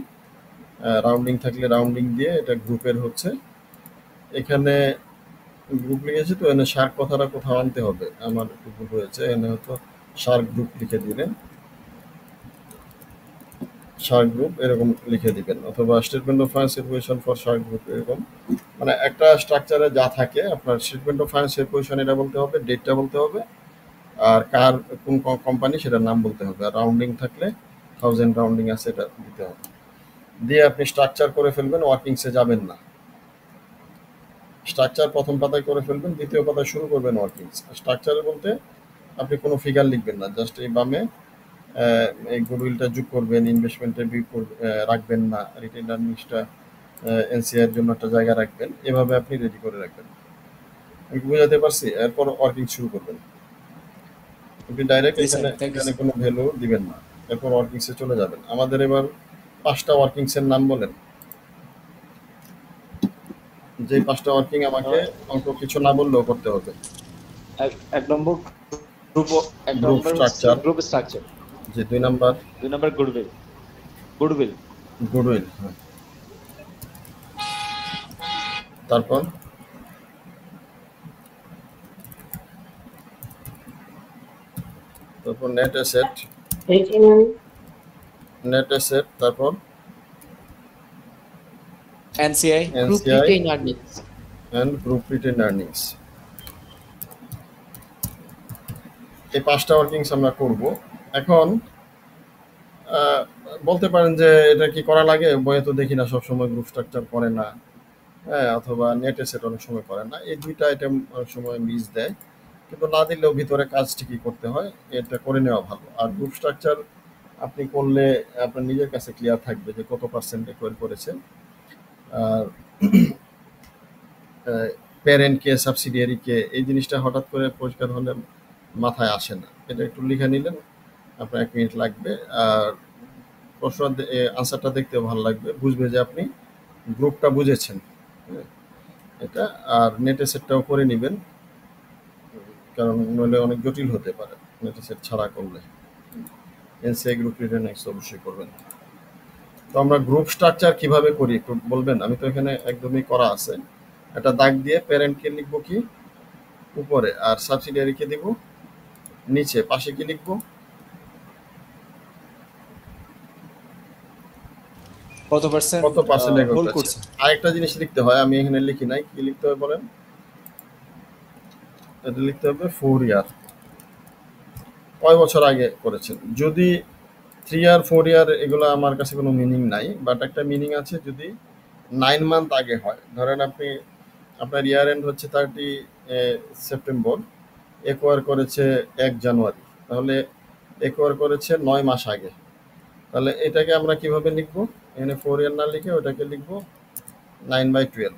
রাউন্ডিং থাকলে রাউন্ডিং দিয়ে, এটা গ্রুপের এখানে গ্রুপ লিখেছি, তো এখানে শার্ক কথাটা কোথাও আনতে হবে, আমার একটু ভুল হয়েছে। এখানে হয়তো শার্ক গ্রুপ লিখে দিলেন, শার্ক গ্রুপ এরকম লিখে দিবেন, অথবা statement of financial position for Shark group এরকম। মানে একটা স্ট্রাকচারে যা থাকে, আপনার স্টেটমেন্ট অফ ফাইন্যান্সিয়াল পজিশন এটা বলতে হবে, ডেটটা বলতে হবে, আর কোন কোম্পানি সেটার নাম বলতে হবে। আর রাউন্ডিং থাকলে 1000 রাউন্ডিং আছে এটা দিতে হবে। দিয়ে আপনি স্ট্রাকচার করে ফেলবেন, ওয়ার্কিংসে যাবেন না। স্ট্রাকচার প্রথম পাতায় করে ফেলবেন, দ্বিতীয় পাতায় শুরু করবেন ওয়ার্কিংস। স্ট্রাকচার বলতে আপনি কোনো ফিগার লিখবেন না, জাস্ট এই বামে এই গুডউইলটা যোগ করবেন, ইনভেস্টমেন্টের রাখবেন না, রিটেন আর্নিংসটা এনসিআর জন্য একটা জায়গা রাখবেন। এভাবে আপনি রেডি করে রাখবেন। আমি কি বোঝাতে পারছি? এরপর ওয়ার্কিং শুরু করবেন। আপনি ডাইরেক্ট জি স্যার, থ্যাংক ইউ এখানে স্যার। কোনো ভ্যালু দিবেন না, এরপর ওয়ার্কিংসে চলে যাবেন। আমাদের এবার 5টা ওয়ার্কিংসের নাম বলেন, যে 5টা ওয়ার্কিং আমাকে অঙ্ক কিছু না বললেও করতে হবে। এক নম্বর গ্রুপ, এক গ্রুপ নম্বর হচ্ছে স্ট্রাকচার, গ্রুপ স্ট্রাকচার, যে 2 নাম্বার 2 নম্বর গুডউইল। গুডউইল গুডউইল, হ্যাঁ। তারপর নেট অ্যাসেট, তারপর NCI. Group NCI retain earnings. And group retained earnings. এই 5টা ওয়ার্কিংস আমরা করব। এখন বলতে পারেন যে এটা কি করা লাগে, বইয়ে তো দেখি না সবসময় গ্রুপ স্ট্রাকচার করে না, হ্যাঁ, অথবা নেট অ্যাসেট অনেক সময় করে না। এই 2টা আইটেম অনেক সময় মিস দেয়, কিন্তু না দিলেও ভিতরে কাজ ঠিকই করতে হয়, এটা করে নেওয়া ভালো। আর গ্রুপ স্ট্রাকচার আপনি করলে আপনার নিজের কাছে ক্লিয়ার থাকবে যে কত পার্সেন্ট রিকোয়ার করেছেন। আর প্যারেন্টকে, সাবসিডিয়ারিকে, এই জিনিসটা হঠাৎ করে পরিষ্কার হলে মাথায় আসে না। এটা একটু লিখে নিলেন, আপনার 1 মিনিট লাগবে। আর প্রশ্ন আনসারটা দেখতেও ভালো লাগবে, বুঝবে যে আপনি গ্রুপটা বুঝেছেন। হ্যাঁ, এটা। আর নেটে সেটটাও করে নেবেন, কারণ নইলে অনেক জটিল হতে পারে নেটে সেট ছাড়া করলে। এনসিআই গ্রুপ রিটার্ন এক্স অবশ্যই করবেন। তো আমরা গ্রুপ স্ট্রাকচার কিভাবে করি একটু বলবেন? আমি তো এখানে একদমই করা আছে। একটা দাগ দিয়ে প্যারেন্টকে লিখবো কি উপরে, আর সাবসিডিয়ারিকে দিব নিচে। পাশে কি লিখবো? কত পার্সেন্ট কত পার্সেন্ট রেকর্ড হোল্ড করছে। করছে। আরেকটা জিনিস লিখতে হয়, আমি এখানে লিখি নাই। কি লিখতে হবে বলেন? এটা লিখতে হবে 4 ইয়ার, কয় বছর আগে করেছেন। যদি 3 ইয়ার 4 ইয়ার এগুলো আমার কাছে কোনো মিনিং নাই, বাট একটা মিনিং আছে যদি 9 মান্থ আগে হয়। ধরেন আপনি আপনার ইয়ার এন্ড হচ্ছে 30 সেপ্টেম্বর, একোয়ার করেছে 1 জানুয়ারি, তাহলে একোয়ার করেছে 9 মাস আগে। তাহলে এটাকে আমরা কিভাবে লিখবো? এখানে 4 ইয়ার না লিখে ওটাকে লিখবো 9/12,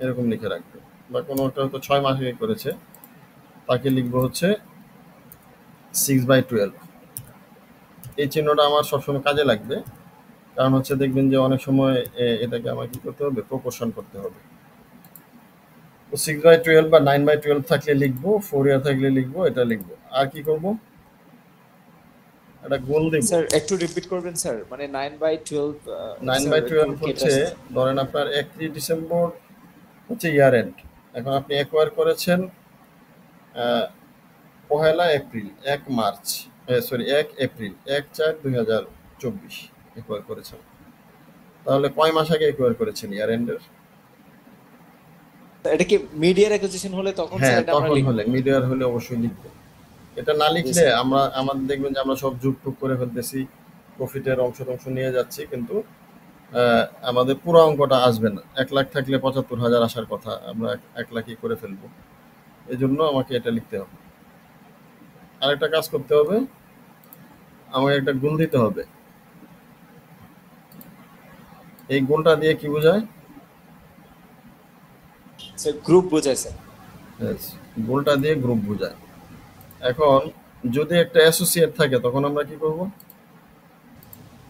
এরকম লিখে রাখবো। বা কোনোটা হয়তো 6 মাস আগে করেছে, তাকে লিখবো হচ্ছে 6/12। এই চিহ্নটা আমার সবসময় কাজে লাগবে, কারণ হচ্ছে দেখবেন যে অনেক সময় এটাকে আমার কি করতে হবে, প্রপোর্শন করতে হবে। তো 6/12 বা 9/12 থাকলে লিখবো, 4 ইয়ার থাকলে লিখবো, এটা লিখবো। আর কি করব? একটা গোল দিব। স্যার একটু রিপিট করবেন স্যার, মানে 9/12 9/12 হচ্ছে ধরেন আপনার 31 ডিসেম্বর হচ্ছে ইয়ার এন্ড। এখন আপনি একোয়ার করেছেন পহেলা April, 1 March, sorry 1 April, 1/4/2024 acquire করেছেন। তাহলে কয় মাস আগে একোয়ার করেছেন ইয়ার এন্ডের? এটা কি মিডিয়ার অ্যাকুইজিশন হলে তখন হ্যাঁ, স্যার এটা আমরা তখন লিখব। হলে মিডিয়ার হলে অবশ্যই লিখবো। এটা না লিখলে আমাদের দেখবেন যে আমরা সব যুগ করে ফেলতেছি, প্রফিটের অংশ নিয়ে যাচ্ছি, কিন্তু আমাদের পুরো অঙ্কটা আসবে না। 1 লাখ থাকলে 75,000 আসার কথা, আমরা 1 লাখই করে ফেলবো। এই জন্য আমাকে এটা লিখতে হবে। আরেকটা কাজ করতে হবে, আমাকে একটা গুণ দিতে হবে। এই গুণটা দিয়ে কি বোঝায়? স্যার গ্রুপ বোঝায় স্যার। Yes, গুণটা দিয়ে গ্রুপ বোঝায়। এখন যদি একটা অ্যাসোসিয়েট থাকে তখন আমরা কি করব?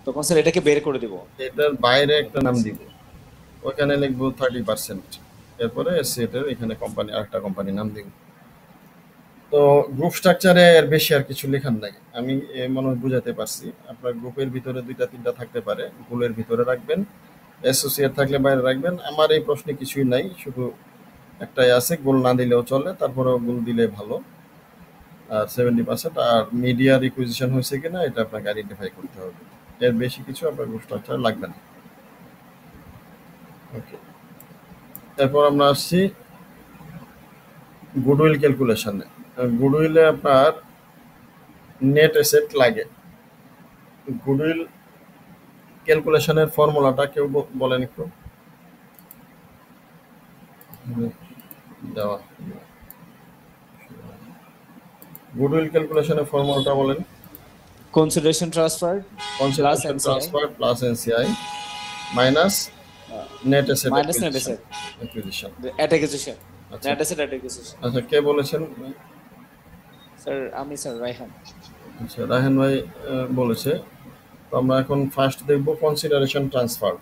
তখন স্যার এটাকে বের করে দিব। এটার বাইরে একটা নাম দিব, ওখানে লিখবো 30%, এরপরে অ্যাসোসিয়েটের এখানে কোম্পানি, আরেকটা কোম্পানির নাম দিব। তো গ্রুপ স্ট্রাকচারে এর বেশি আর কিছু লেখার নাই। আমি মনে হয় বুঝাতে পারছি। আপনার গ্রুপের ভিতরে 2টা 3টা থাকতে পারে, গোলের ভিতরে রাখবেন, অ্যাসোসিয়েট থাকলে বাইরে রাখবেন। আমার এই প্রশ্নে কিছুই নাই, শুধু একটাই আছে, গোল না দিলেও চলে, তারপরেও গোল দিলে ভালো। আর 70%, আর মিডিয়া রিকুইজিশন হয়েছে কিনা এটা আপনাকে আইডেন্টিফাই করতে হবে। এর বেশি কিছু আপনার গ্রুপ স্ট্রাকচার লাগবে না। ওকে, তারপর আমরা আসছি গুডউইল ক্যালকুলেশনে। গুডউইলে আপনার নেট অ্যাসেট লাগে। গুডউইল ক্যালকুলেশনের ফর্মুলাটা কেউ বলেন একটু? দেওয়া গুডউইল ক্যালকুলেশনের ফর্মুলাটা বলেন। Consideration transfer consideration transfer plus NCI minus net asset minus net asset acquisition. Acquisition, আচ্ছা নেট অ্যাসেট অ্যাকুইজিশন। আচ্ছা, কে বলেছেন? স্যার আমি স্যার রায়হান। আচ্ছা, রায়হান ভাই বলেছে। তো আমরা এখন ফার্স্ট দেখব কনসিডারেশন ট্রান্সফার।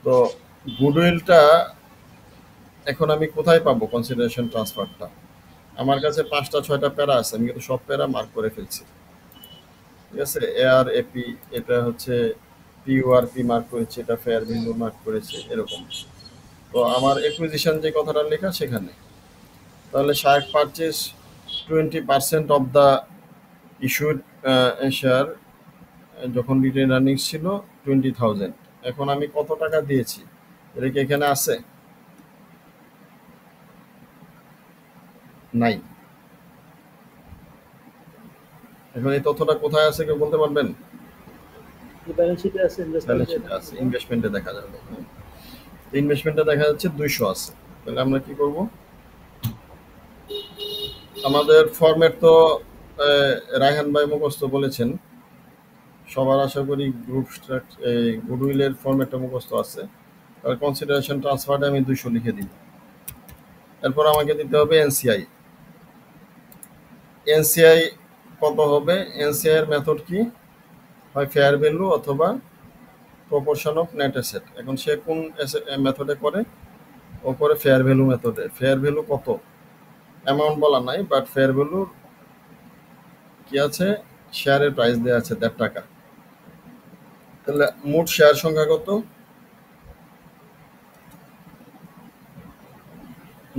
তো গুডউইলটা এখন আমি কোথায় পাবো কনসিডারেশন ট্রান্সফারটা? আমার কাছে 5টা 6টা প্যারা আছে, আমি কিন্তু সব প্যারা মার্ক করে ফেলছি। ঠিক আছে, এআর এপি, এটা হচ্ছে পিইউআরপি মার্ক করেছে, এটা ফেয়ার ভ্যালু মার্ক করেছে, এরকম। তো আমার একুইজিশন যে কথাটা লেখা সেখানে, তাহলে Shark purchase 20% of the issued share, যখন রিটেন আর্নিংস ছিল 20,000। এখন আমি কত টাকা দিয়েছি এটা কি এখানে আছে? নাই। এখন এই তথ্যটা কোথায় আছে কেউ বলতে পারবেন? ব্যালেন্স শিটে আছে, ব্যালেন্স শিটে আছে, ইনভেস্টমেন্টে দেখা যাবে। ইনভেস্টমেন্টে দেখা যাচ্ছে 200 আছে। তাহলে আমরা কি করব? আমাদের ফরম্যাট তো রায়হান ভাই মুখস্থ বলেছেন, সবার আশা করি গ্রুপ গুডউইলের ফরম্যাটটা মুখস্থ আছে। তাহলে কনসিডারেশন ট্রান্সফারটা আমি 200 লিখে দিব। এরপর আমাকে দিতে হবে এনসিআই। এনসিআই কত হবে? এনসিআই এর মেথড কি? হয় ফেয়ার ভ্যালু অথবা প্রপোর্শন অফ নেট অ্যাসেট। এখন সে কোন মেথডে করে? ও করে ফেয়ার ভ্যালু মেথডে। ফেয়ার ভ্যালু কত? অ্যামাউন্ট বলা নাই, বাট ফেয়ার ভ্যালু কি আছে? শেয়ারের প্রাইস দেওয়া আছে ১.৫ টাকা। তাহলে মোট শেয়ার সংখ্যা কত?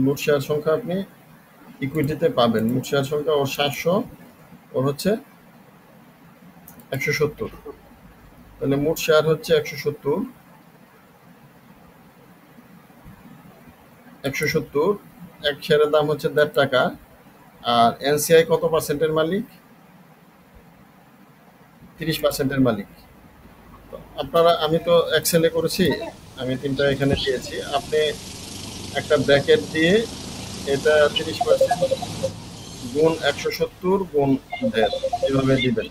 মোট শেয়ার সংখ্যা আপনি ইকুইটিতে পাবেন। মোট শেয়ার সংখ্যা ওর ৭০০, ওর হচ্ছে ১৭০। তাহলে মোট শেয়ার হচ্ছে ১৭০। ১৭০, এক শেয়ারের দাম হচ্ছে ১.৫ টাকা। আর এনসিআই কত পার্সেন্টের মালিক? ৩০% মালিক। তো আপনারা, আমি তো এক্সেলে করেছি, আমি ৩টা এখানে দিয়েছি। আপনি একটা ব্র্যাকেট দিয়ে এটা ৩০% গুণ ১৭০ গুণ ১.৫ এভাবে দিবেন।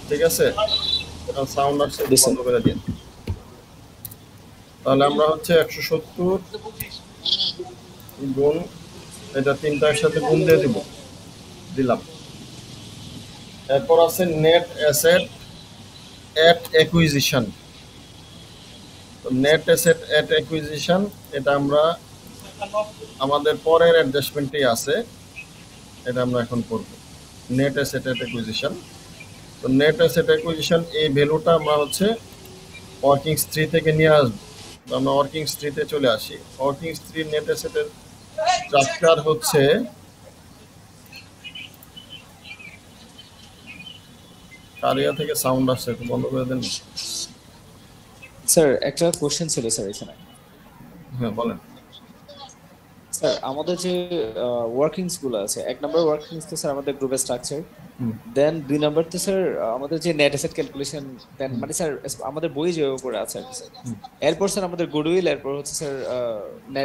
ঠিক আছে? সাউন্ড আসছে, একটু জি স্যার। বন্ধ করে দিন। তাহলে আমরা হচ্ছে ১৭০ গুণ এটা ৩টা একসাথে গুণ দিয়ে দিব, দিলাম। এরপর আছে নেট অ্যাসেট অ্যাট অ্যাকুইজিশন। তো নেট অ্যাসেট অ্যাট অ্যাকুইজিশন এটা আমরা আমাদের পরের অ্যাডজাস্টমেন্টেই আছে, এটা আমরা এখন করব। Net asset at acquisition. তো নেট অ্যাসেট অ্যাকুইজিশন এই ভ্যালুটা আমরা হচ্ছে ওয়ার্কিংস 3 থেকে নিয়ে আসবো। তো আমরা ওয়ার্কিংস 3 তে চলে আসি। ওয়ার্কিংস 3 নেট অ্যাসেটের স্ট্রাকচার হচ্ছে, কারিয়া থেকে সাউন্ড আসছে, একটু বন্ধ করে দেন। স্যার একটা কোশ্চেন ছিল স্যার এখানে। হ্যাঁ বলেন। স্যার আমাদের যে ওয়ার্কিংস গুলো আছে, ১ নম্বর ওয়ার্কিংস তো স্যার আমাদের গ্রুপের স্ট্রাকচার, হুম, দেন ২ নম্বর তো স্যার আমাদের যে নেট অ্যাসেট ক্যালকুলেশন, দেন মানে স্যার আমাদের বই যে করে আছে আর কি স্যার। এরপর স্যার আমাদের গুডউইল, এরপর হচ্ছে স্যার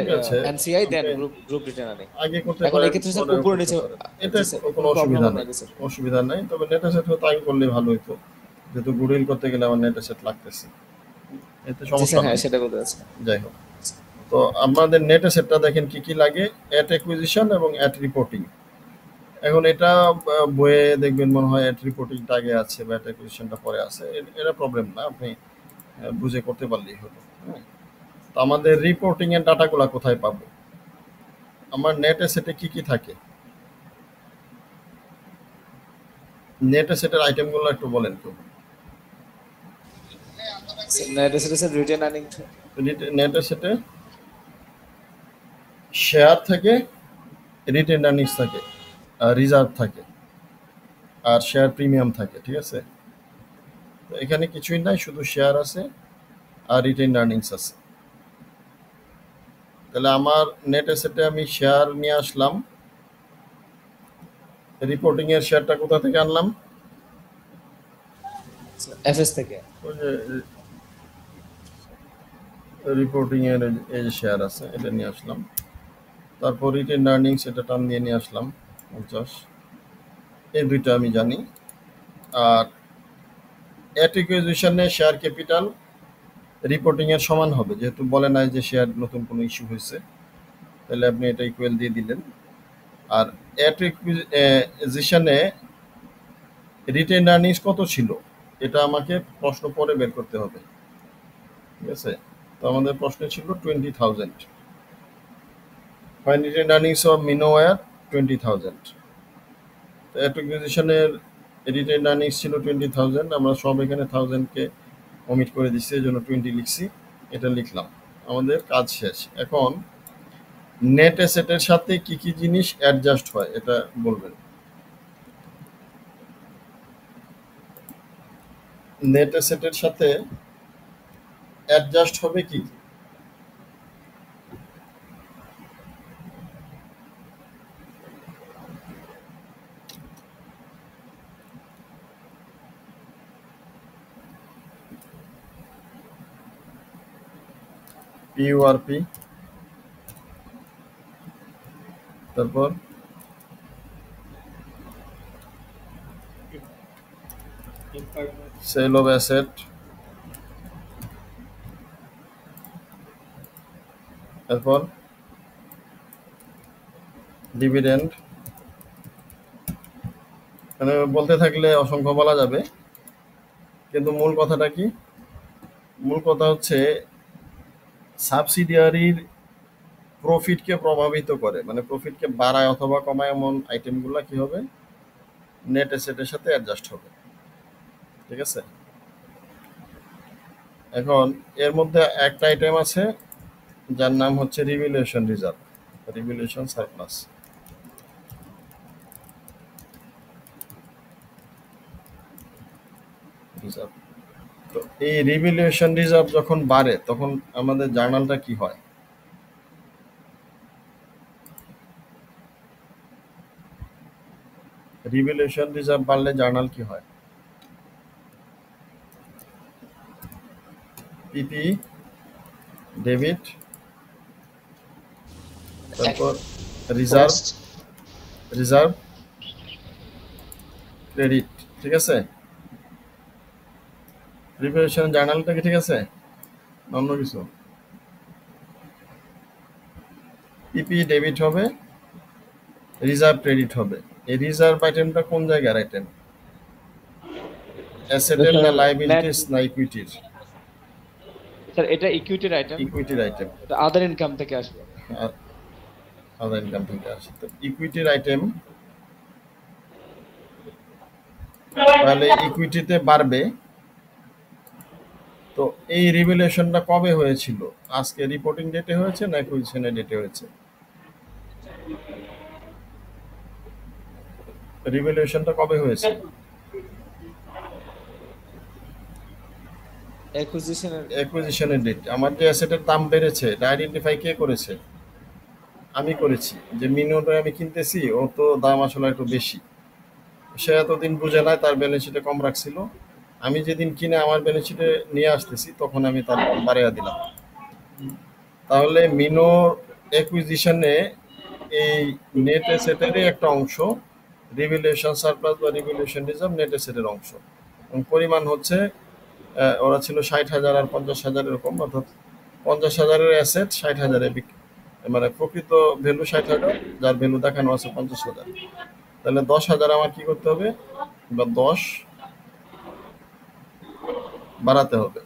ঠিক আছে, এনসিআই, দেন আপনি গ্রুপ রিটার্ন আর্নিং। আগে করতে এখন পারেন, এক্ষেত্রে স্যার পরেও উপরে করতে নিচে পারেন, এটা জি স্যার কোনো প্রবলেম অসুবিধা হবে না নেই। কি স্যার? অসুবিধা নাই, তবে নেট অ্যাসেট হয়তো আগে করলে ভালো হতো, যেহেতু গুডউইল করতে গেলে আমার নেট অ্যাসেট লাগতেছে, এতে জি সমস্যা স্যার, হ্যাঁ নাই। সেটা বলতে চাচ্ছি। যাই হোক, তো আমাদের নেট অ্যাসেটটা দেখেন কি কি লাগে, অ্যাট অ্যাকুইজিশন এবং অ্যাট রিপোর্টিং। এখন এটা বইয়ে দেখবেন মনে হয় অ্যাট রিপোর্টিংটা আগে আছে বা অ্যাট অ্যাকুইজিশনটা পরে আছে, এটা প্রবলেম না, আপনি বুঝে করতে পারলেই হলো। হ্যাঁ, তো আমাদের রিপোর্টিং এর ডাটাগুলো কোথায় পাবো? আমার নেট অ্যাসেটে কি কি থাকে? নেট অ্যাসেটের আইটেমগুলো একটু বলেন তো। Net asset sir return earning. Net অ্যাসেটে শেয়ার থাকে, রিটেন আর্নিংস থাকে, রিজার্ভ থাকে, আর শেয়ার প্রিমিয়াম থাকে। ঠিক আছে? তো এখানে কিছুই নাই, শুধু শেয়ার আছে আর রিটেন আর্নিংস আছে। তাহলে আমার নেট অ্যাসেটে আমি শেয়ার নিয়ে আসলাম, রিপোর্টিং এর শেয়ারটা কোথা থেকে আনলাম? এফএস থেকে। ওই যে রিপোর্টিং এর এই যে শেয়ার আছে, এটা নিয়ে আসলাম। তারপর রিটেন আর্নিংস, এটা টার্ম দিয়ে নিয়ে আসলাম 50। এই দুইটা আমি জানি। আর অ্যাট অ্যাকুইজিশনে শেয়ার ক্যাপিটাল রিপোর্টিং এর সমান হবে, যেহেতু বলে নাই যে শেয়ার নতুন কোনো ইস্যু হয়েছে, তাহলে আপনি এটা ইকুয়াল দিয়ে দিলেন। আর অ্যাট অ্যাকুইজিশনে রিটেন আর্নিংস কত ছিল, এটা আমাকে প্রশ্ন পরে বের করতে হবে। ঠিক আছে? তো আমাদের প্রশ্নে ছিল 20,000। ফাইন রিটেন আর্নিংস অফ মিনোওয়্যার 20,000। তো অ্যাট অ্যাকুইজিশনের রিটেন আর্নিংস ছিল 20,000, আমরা সব এখানে 1000-কে ওমিট করে দিচ্ছি, এই জন্য 20 লিখছি। এটা লিখলাম, আমাদের কাজ শেষ। এখন নেট অ্যাসেটের সাথে কি কি জিনিস অ্যাডজাস্ট হয় এটা বলবেন। নেট অ্যাসেটের সাথে অ্যাডজাস্ট হবে কি? পিইউআরপি, তারপর সেল অফ অ্যাসেট, তারপর ডিভিডেন্ড। মানে বলতে থাকলে অসংখ্য বলা যাবে, কিন্তু মূল কথাটা কি? মূল কথা হচ্ছে সাবসিডিয়ারির প্রফিটকে প্রভাবিত করে, মানে প্রফিটকে বাড়ায় অথবা কমায় এমন আইটেমগুলো কি হবে? নেট অ্যাসেটের সাথে অ্যাডজাস্ট হবে। ঠিক আছে, এখন এর মধ্যে একটা আইটেম আছে যার নাম হচ্ছে revaluation reserve, revaluation surplus. Reserve, তো এই রিভ্যালুয়েশন রিজার্ভ যখন বাড়ে তখন আমাদের জার্নালটা কি হয়? রিভ্যালুয়েশন রিজার্ভ বাড়লে জার্নাল কি হয়? পিপি ডেবিট, তারপর রিজার্ভ, রিজার্ভ ক্রেডিট। ঠিক আছে, রিভ্যালুয়েশন জার্নালটা কি ঠিক আছে না অন্য কিছু? পিপি ডেবিট হবে, রিজার্ভ ক্রেডিট হবে। এই রিজার্ভ আইটেমটা কোন জায়গার আইটেম? অ্যাসেটের না লায়াবিলিটিস না ইকুইটির? স্যার এটা ইকুইটির আইটেম, ইকুইটির আইটেম, এটা আদার ইনকাম থেকে আসবে। আদার ইনকাম থেকে আসে। তো ইকুইটির আইটেম, তাহলে ইকুইটিতে বাড়বে। তো এই রিভ্যালুয়েশনটা কবে হয়েছিল? আজকে রিপোর্টিং ডেটে হয়েছে না অ্যাকুইজিশনের ডেটে হয়েছে? রিভ্যালুয়েশনটা কবে হয়েছে? অ্যাকুইজিশনের ডেট। আমার যে অ্যাসেটের দাম বেড়েছে এটা আইডেন্টিফাই কে করেছে? আমি করেছি। যে মিনোটা আমি কিনতেছি ও তো দাম আসলে একটু বেশি, সে এতদিন বুঝে নাই, তার ব্যালেন্স শিটে কম রাখছিল। আমি যেদিন কিনে আমার ব্যালেন্স শিটে নিয়ে আসতেছি তখন আমি তার দাম বাড়িয়ে দিলাম। তাহলে মিনো অ্যাকুইজিশনে এই নেট অ্যাসেটেরই একটা অংশ, রিভ্যালুয়েশন সারপ্লাস বা রিভ্যালুয়েশন রিজার্ভ নেট অ্যাসেটের অংশ। এবং পরিমাণ হচ্ছে ওরা ছিল 60,000 আর 50,000 এরকম, অর্থাৎ 50,000-এর অ্যাসেট 60,000-এ মানে প্রকৃত ভ্যালু 60,000, যার ভ্যালু দেখানো আছে 50,000। তাহলে 10,000 আমার কি করতে হবে? বা 10 বাড়াতে হবে।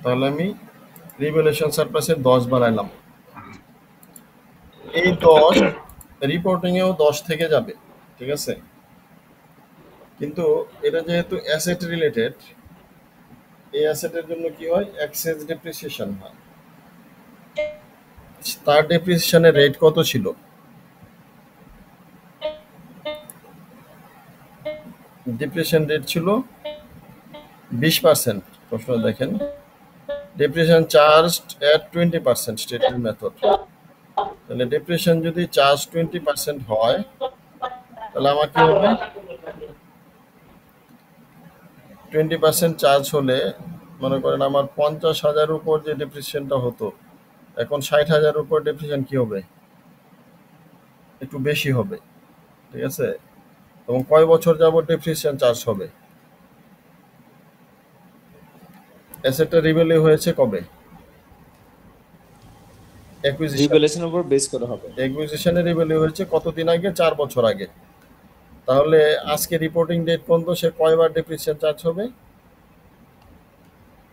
তাহলে আমি রিভ্যালুয়েশন সারপ্লাসের 10 বাড়াইলাম। এই 10 রিপোর্টিংয়েও 10 থেকে যাবে। ঠিক আছে, কিন্তু এটা যেহেতু অ্যাসেট রিলেটেড, এই অ্যাসেটের জন্য কি হয়? এক্সেস ডেপ্রিসিয়েশন হয়। তার ডেপ্রিসিয়েশনের রেট কত ছিল? ডেপ্রিসিয়েশন রেট ছিল 20%। প্রশ্ন দেখেন, ডেপ্রিসিয়েশন চার্জড এট 20% স্টেটমেন্ট মেথড। তাহলে ডেপ্রিসিয়েশন যদি চার্জ 20% হয় তাহলে আমার কি হবে? 20% চার্জ হলে মনে করেন আমার 50,000 উপর যে ডেপ্রিসিয়েশনটা হতো, এখন 60,000 উপর ডেপ্রিসিয়েশন কি হবে? একটু বেশি হবে। ঠিক আছে, এবং কয় বছর যাবত ডেপ্রিসিয়েশন চার্জ হবে? অ্যাসেটটা রিভ্যালু হয়েছে কবে? রিভ্যালুয়েশনের উপর বেস করা হবে। অ্যাকুইজিশনের রিভ্যালু হয়েছে কতদিন আগে? 4 বছর আগে। তাহলে আজকে রিপোর্টিং ডেট পর্যন্ত সে কয়বার ডেপ্রিসিয়েশন চার্জ হবে?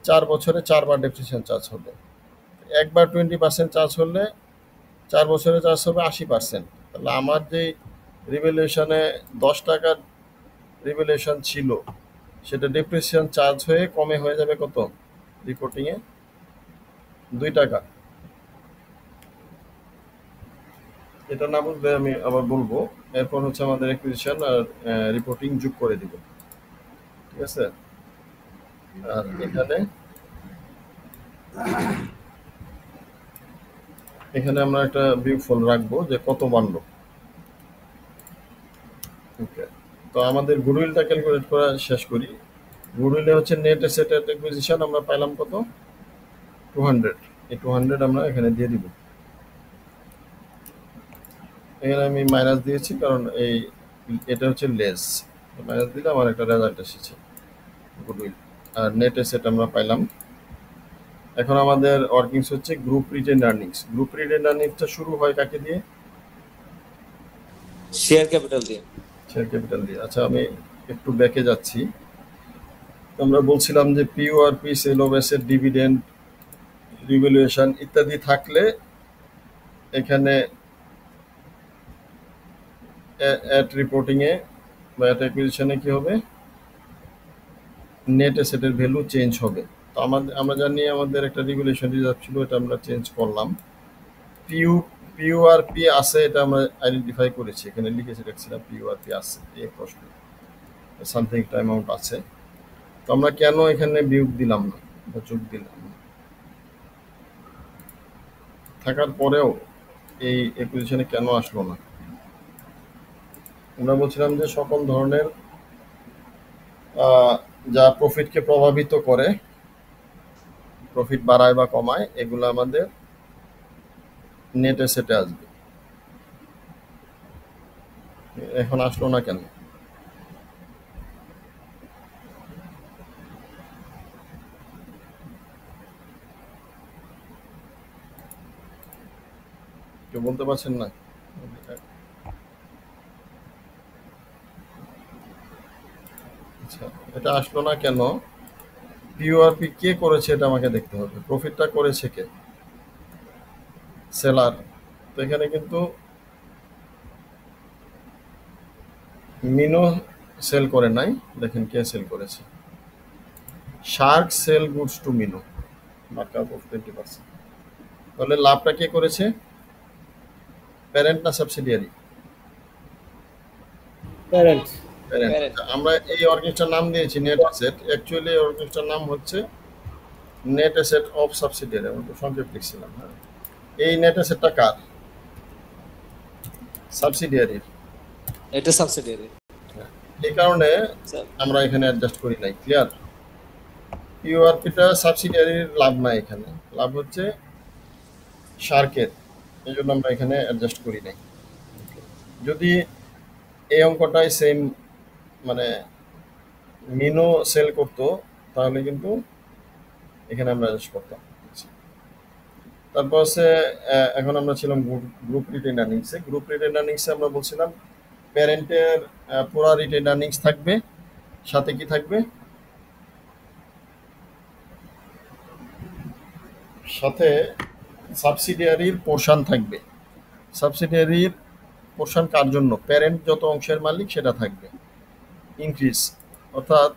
4 বছরে 4 বার ডেপ্রিসিয়েশন চার্জ হবে। একবার 20% চার্জ হলে 4 বছরে চার্জ হবে 80%। তাহলে আমার যে রিভ্যালুয়েশনে 10 টাকার রিভ্যালুয়েশন ছিল সেটা ডেপ্রিসিয়েশন চার্জ হয়ে কমে হয়ে যাবে কত রিপোর্টিংয়ে? 2 টাকা। এটা না বুঝলে আমি আবার বলবো। এরপর হচ্ছে আমাদের অ্যাকুইজিশন আর রিপোর্টিং যোগ করে দিব। ঠিক আছে, আর এখানে আমরা একটা বিয়োগফল রাখবো যে কত বাড়লো। ওকে, তো আমাদের গুডউইলটা ক্যালকুলেট করা শেষ করি। গুডউইলে হচ্ছে নেট অ্যাসেট এট অ্যাকুইজিশন আমরা পাইলাম কত? 200। এই 200 আমরা এখানে দিয়ে দিব। এখানে আমি মাইনাস দিয়েছি কারণ এটা হচ্ছে লেস, মাইনাস দিলে আমার একটা রেজাল্ট এসেছে গুডউইল। আর নেট অ্যাসেট আমরা পাইলাম। এখন আমাদের ওয়ার্কিংস হচ্ছে group retained earnings. Group retained আর্নিংসটা শুরু হয় কাকে দিয়ে? শেয়ার ক্যাপিটাল দিয়ে। শেয়ার ক্যাপিটাল দিয়ে। আচ্ছা, আমি একটু ব্যাকে যাচ্ছি। আমরা বলছিলাম যে PURP, sale of asset, dividend, revaluation ইত্যাদি থাকলে এখানে অ্যাট রিপোর্টিংয়ে বা অ্যাট অ্যাকুইজিশনে কি হবে, নেট অ্যাসেটের ভ্যালু চেঞ্জ হবে। তো আমরা জানি আমাদের একটা রেগুলেশন রিজার্ভ ছিল, এটা আমরা চেঞ্জ করলাম। পিইউআরপি আছে, এটা আমরা আইডেন্টিফাই করেছি, এখানে লিখেছি দেখছিলাম পিইউআরপি আছে, এই প্রশ্ন সামথিং একটা অ্যামাউন্ট আছে। তো আমরা কেন এখানে বিয়োগ দিলাম না বা যোগ দিলাম না, থাকার পরেও এই অ্যাকুইজিশনে কেন আসলো না? আমরা বলছিলাম যে সকল ধরনের যা প্রফিটকে প্রভাবিত করে, প্রফিট বাড়ায় বা কমায়, এগুলো আমাদের নেট অ্যাসেটে আসবে। এখন আসলো না কেন? কেউ বলতে পারছেন না? আচ্ছা, এটা আসলো না কেন? পিইউআরপি কে করেছে এটা আমাকে দেখতে হবে। প্রফিটটা করেছে কে? সেলার। তো এখানে কিন্তু মিনো সেল করে নাই, দেখেন কে সেল করেছে। Shark sell goods to Minnow, markup of 20%। তাহলে লাভটা কে করেছে? প্যারেন্ট না সাবসিডিয়ারি? প্যারেন্টস। প্যারেন্ট। Parent. আমরা এই অর্গানিজটার নাম দিয়েছি নেট অ্যাসেট, অ্যাকচুয়ালি এই অর্গানিজটার নাম হচ্ছে নেট অ্যাসেট অফ সাবসিডিয়ারি, আমরা তো সংক্ষেপ লিখছিলাম। হ্যাঁ, এই নেট অ্যাসেটটা কার? সাবসিডিয়ারির। এটা সাবসিডিয়ারি এই কারণে স্যার। আমরা এখানে অ্যাডজাস্ট করি নাই। ক্লিয়ার? পিওআরপিটা সাবসিডিয়ারির লাভ নাই, এখানে লাভ হচ্ছে শার্কের, এই জন্য আমরা এখানে অ্যাডজাস্ট করি নাই। যদি এই অঙ্কটাই সেম মানে মিনো সেল করতো, তাহলে কিন্তু এখানে আমরা অ্যাডজাস্ট করতাম। তারপর হচ্ছে এখন আমরা ছিলাম গ্রুপ রিটেন আর্নিংসে। গ্রুপ রিটেন আর্নিংসে আমরা বলছিলাম প্যারেন্টের পুরা রিটেন আর্নিংস থাকবে, সাথে কি থাকবে? সাথে সাবসিডিয়ারির পোর্শন থাকবে। সাবসিডিয়ারির পোর্শন কার জন্য? প্যারেন্ট যত অংশের মালিক সেটা থাকবে ইনক্রিজ, অর্থাৎ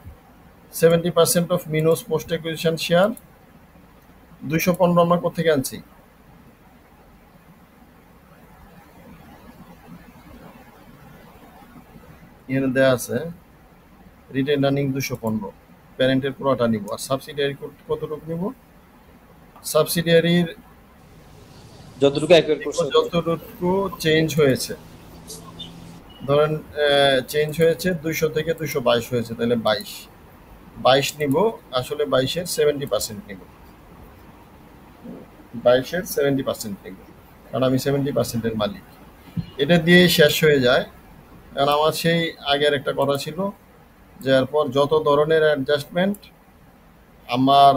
70% of Minos post acquisition share. 215 আমরা কোথেকে আনছি? এখানে দেওয়া আছে রিটেন আর্নিং 215, প্যারেন্টের পুরোটা নিব। আর সাবসিডিয়ারি কতটুকু নিব? সাবসিডিয়ারির যতটুকু অ্যাকুয়ার করছে যতটুকু চেঞ্জ হয়েছে, ধরেন চেঞ্জ হয়েছে 200 থেকে 222 হয়েছে, তাহলে 22 নিব। আসলে 22-এর 70% নিব, 22-এর 70% নিব, কারণ আমি 70%-এর মালিক। এটা দিয়েই শেষ হয়ে যায়। কারণ আমার সেই আগের একটা কথা ছিল যে এরপর যত ধরনের অ্যাডজাস্টমেন্ট আমার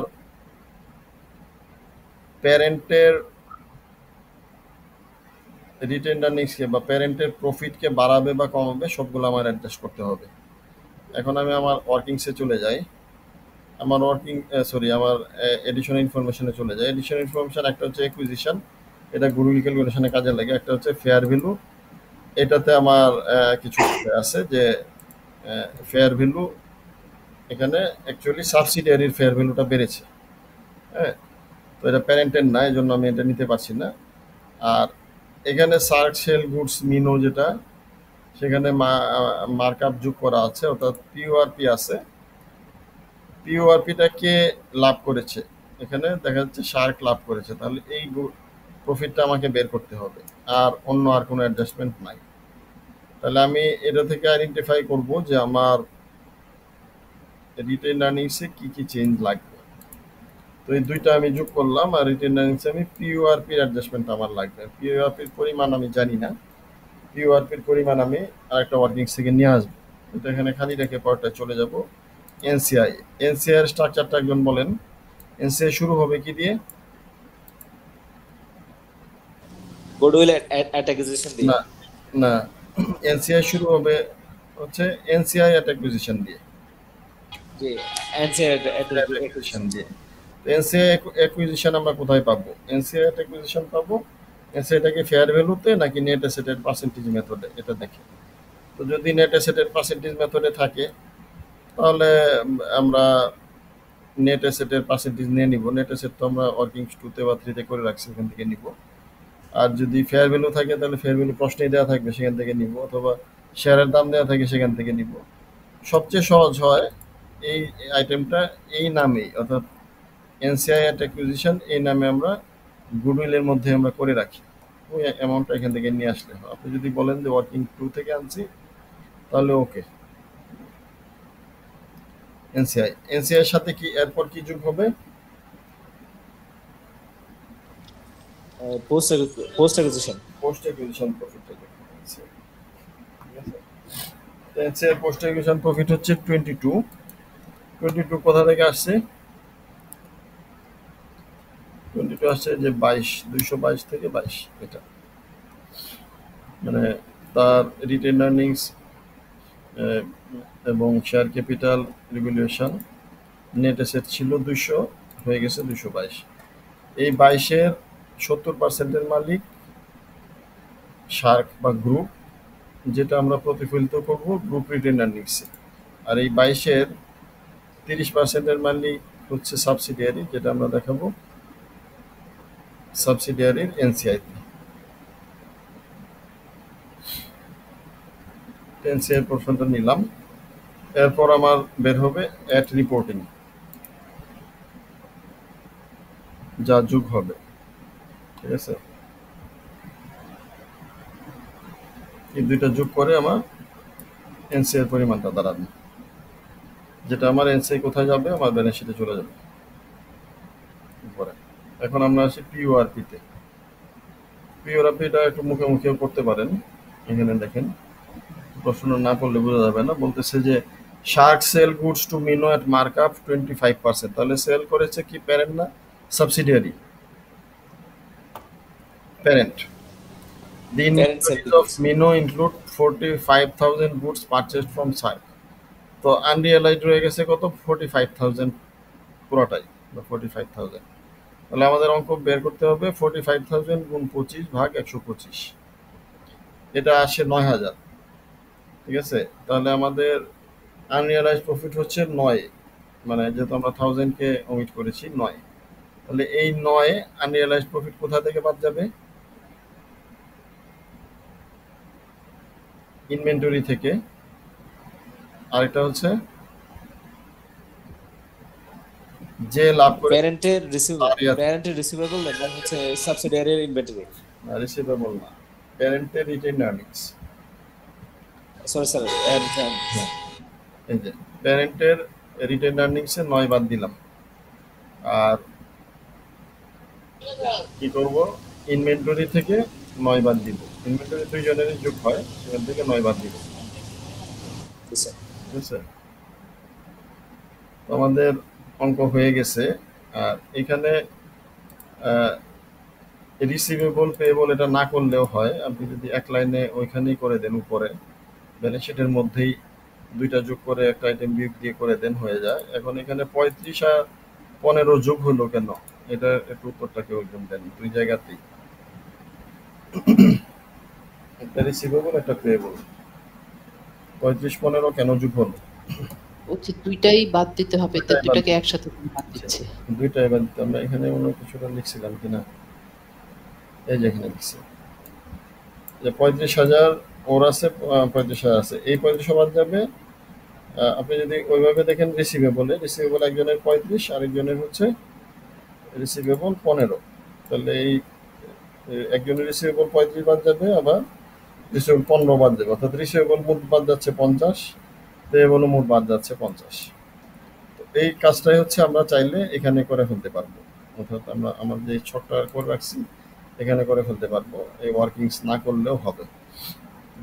প্যারেন্টের রিটেন আর্নিংসকে বা প্যারেন্টের প্রফিটকে বাড়াবে বা কমাবে, সবগুলো আমার অ্যাডজাস্ট করতে হবে। এখন আমি আমার ওয়ার্কিংসে চলে যাই, আমার আমার এডিশনাল ইনফরমেশনে চলে যাই। এডিশনাল ইনফরমেশন একটা হচ্ছে অ্যাকুইজিশন, এটা গুগল ক্যালকুলেশনে কাজে লাগে। একটা হচ্ছে ফেয়ার ভ্যালু, এটাতে আমার কিছু আছে যে ফেয়ার ভ্যালু এখানে অ্যাকচুয়ালি সাবসিডিয়ারির ফেয়ার ভ্যালুটা বেড়েছে। হ্যাঁ, তো এটা প্যারেন্টের না, এই জন্য আমি এটা নিতে পারছি না। আর এখানে সার্ক সেল গুডস মিনো যেটা, সেখানে মার্কআপ যোগ করা আছে, অর্থাৎ পিওআরপি আছে। পিওআরপিটা কে লাভ করেছে? এখানে দেখা যাচ্ছে শার্ক লাভ করেছে, তাহলে এই প্রফিটটা আমাকে বের করতে হবে, আর অন্য আর কোনো অ্যাডজাস্টমেন্ট নাই। তাহলে আমি এটা থেকে আইডেন্টিফাই করব যে আমার রিটেন আর্নিংসে কি কি চেঞ্জ লাগবে। তো এই দুইটা আমি যোগ করলাম, আর রিটেন আর্নিংসে আমি পিওআরপির অ্যাডজাস্টমেন্ট আমার লাগবে। পিওআরপির পরিমাণ আমি জানি না, পিওআরপির পরিমাণ আমি আরেকটা ওয়ার্কিংস থেকে নিয়ে আসবো। এটা এখানে খালি রেখে পরটা চলে যাব এনসিআই। এনসিআই এর স্ট্রাকচারটা একজন বলেন। এনসিআই শুরু হবে কি দিয়ে? গুডউইল অ্যাট অ্যাকুইজিশন দিয়ে। না না, এনসিআই শুরু হবে হচ্ছে এনসিআই অ্যাট অ্যাকুইজিশন দিয়ে। জি, অ্যানসার অ্যাকুইজিশন দিয়ে। তো এনসিআই অ্যাকুইজিশন আমরা কোথায় পাবো? এনসিআই অ্যাট অ্যাকুইজিশন পাবো। এনসিআইটাকে ফেয়ার ভ্যালুতে নাকি নেট অ্যাসেটের পার্সেন্টেজ মেথডে, এটা দেখে। তো যদি নেট অ্যাসেটের পার্সেন্টেজ মেথডে থাকে তাহলে আমরা নেট অ্যাসেটের পার্সেন্টেজ নিয়ে নিব। নেট অ্যাসেট তো আমরা ওয়ার্কিং 2 তে বা 3 তে করে রাখছি, ওখান থেকে নিব। আর যদি ফেয়ার ভ্যালু থাকে তাহলে ফেয়ার ভ্যালু প্রশ্নেই দেওয়া থাকবে, সেখান থেকে নিব, অথবা শেয়ারের দাম দেওয়া থাকে সেখান থেকে নিব। সবচেয়ে সহজ হয় এই আইটেমটা এই নামেই, অর্থাৎ এনসিআই অ্যাট অ্যাকুইজিশন এই নামে আমরা গুডউইলের মধ্যে আমরা করে রাখি। ওই অ্যামাউন্টটা এখান থেকে নিয়ে আসলে হয়। আপনি যদি বলেন যে ওয়ার্কিং 2 থেকে আনছি তাহলে ওকে। এনসিআই এর সাথে কি এরপর কি যোগ হবে? পোস্ট অ্যাকুইজিশন পোস্ট অ্যাকুইজিশন প্রফিটটা যোগ হবে NCI, ঠিক আছে? তো এনসিআই পোস্ট অ্যাকুইজিশন প্রফিট হচ্ছে 22 কোথা থেকে আসছে? 22 আসছে যে 222 থেকে 22, এটা মানে তার রিটেন আর্নিংস এবং share capital revaluation net asset ছিল 200, হয়ে গেছে 222। এই 22-এর 70%-এর মালিক শার্ক বা গ্রুপ, যেটা আমরা প্রতিফলিত করব গ্রুপ রিটেন আর্নিংসে। আর এই 22-এর 30%-এর মালিক হচ্ছে সাবসিডিয়ারি, যেটা আমরা দেখাবো সাবসিডিয়ারির এনসিআইতে। এনসিআই পোর্শনটা নিলাম। এরপর আমার বের হবে অ্যাট রিপোর্টিং, যা যোগ হবে, ঠিক আছে? এই দুইটা যোগ করে আমার এনসিআই পরিমাণটা দাঁড়াবে, যেটা আমার এনসিআই কোথায় যাবে? আমার ব্যালেন্স শিটে চলে যাবে উপরে। এখন আমরা আসি পিওআরপিতে। পিওআরপিটা একটু মুখে মুখেও করতে পারেন। এখানে দেখেন, প্রশ্ন না করলে বোঝা যাবে না। বলতেছে যে Shark sell goods to Minnow at markup 25%। তাহলে সেল করেছে কি প্যারেন্ট না subsidiary? Parent. The inventories of Mino include 45,000 goods purchased from Shark. তো আনরিয়ালাইজড রয়ে গেছে কত? 45,000 পুরোটাই, বা 45,000। তাহলে আমাদের অঙ্ক বের করতে হবে 45,000 গুণ 25 ভাগ 125, এটা আসে 9,000, ঠিক আছে? তাহলে আমাদের আনরিয়ালাইজড প্রফিট হচ্ছে 9, মানে যেহেতু আমরা 1000-কে ওমিট করেছি 9। তাহলে এই 9 আনরিয়ালাইজড প্রফিট কোথা থেকে বাদ যাবে? ইনভেন্টরি থেকে। আরেকটা হচ্ছে যে লাভ করে প্যারেন্টের রিসিভেবল এবং হচ্ছে সাবসিডিয়ারির ইনভেন্টরি। রিসিভেবল না, প্যারেন্টের রিটেন আর্নিংস। সরি স্যার, এই যে প্যারেন্টের রিটেন আর্নিংসে 9 বাদ দিলাম। আর কি করব? ইনভেন্টরি থেকে 9 বাদ দিব। ইনভেন্টরি 2 জনেরই যোগ হয়, সেখান থেকে 9 বাদ দিব, ঠিক আছে? তো আমাদের অঙ্ক হয়ে গেছে। আর এখানে রিসিভেবল পেয়েবল এটা না করলেও হয়, আপনি যদি এক লাইনে ওইখানেই করে দেন, উপরে ব্যালেন্স শিটের মধ্যেই দুইটা যোগ করে একটা আইটেম বিয়োগ দিয়ে করে দেন, হয়ে যায়। এখন এখানে 35 আর 15 যোগ হলো কেন? এটা একটু উত্তরটা কেউ একজন দেন, দুই জায়গাতেই। একটা রিসিভেবল, একটা পেয়েবল, 35-15 কেন যোগ হলো? হচ্ছে দুইটাই বাদ দিতে হবে, তো দুইটাকে একসাথে বাদ দিচ্ছে। দুইটাই বাদ দিতে। আমরা এখানে অন্য কিছুটা লিখছিলাম কিনা, এই যে এখানে লিখছি যে 35,000 ওর আছে, 35,000 আছে, এই 35 বাদ যাবে। আপনি যদি ওইভাবে দেখেন, রিসিভেবল একজনের 35, আরেকজনের হচ্ছে রিসিভেবল 15। তাহলে এই একজনের রিসিভেবল 35 বাদ যাবে, আবার রিসিভেবল 15 বাদ যাবে, অর্থাৎ রিসিভেবল মোট বাদ যাচ্ছে 50, পেয়েবল মোট বাদ যাচ্ছে 50। তো এই কাজটাই হচ্ছে আমরা চাইলে এখানে করে ফেলতে পারবো, অর্থাৎ আমরা আমার যে ছকটা করে রাখছি এখানে করে ফেলতে পারবো, এই ওয়ার্কিংস না করলেও হবে।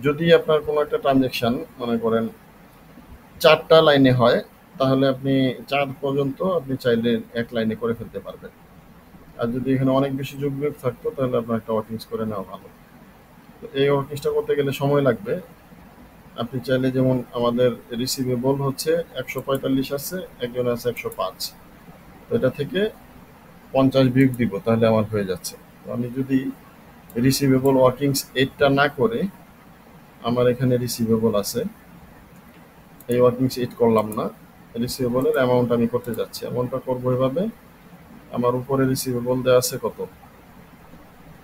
যদি আপনার কোনো একটা ট্রানজ্যাকশন মনে করেন 4টা লাইনে হয়, তাহলে আপনি 4 পর্যন্ত আপনি চাইলে এক লাইনে করে ফেলতে পারবেন। আর যদি এখানে অনেক বেশি যোগ বিয়োগ থাকতো তাহলে আপনার একটা ওয়ার্কিংস করে নেওয়া ভালো। তো এই ওয়ার্কিংসটা করতে গেলে সময় লাগবে। আপনি চাইলে, যেমন আমাদের রিসিভেবল হচ্ছে 145 আছে, একজন আছে 105, তো এটা থেকে 50 বিয়োগ দিব, তাহলে আমার হয়ে যাচ্ছে। তো আমি যদি রিসিভেবল ওয়ার্কিংস 8টা না করে আমার এখানে রিসিভেবল আছে, এই ওয়ার্কিং শিট করলাম না, রিসিভেবলের অ্যামাউন্ট আমি করতে যাচ্ছি। অ্যামাউন্টটা করবো এভাবে, আমার উপরে রিসিভেবল দেওয়া আছে কত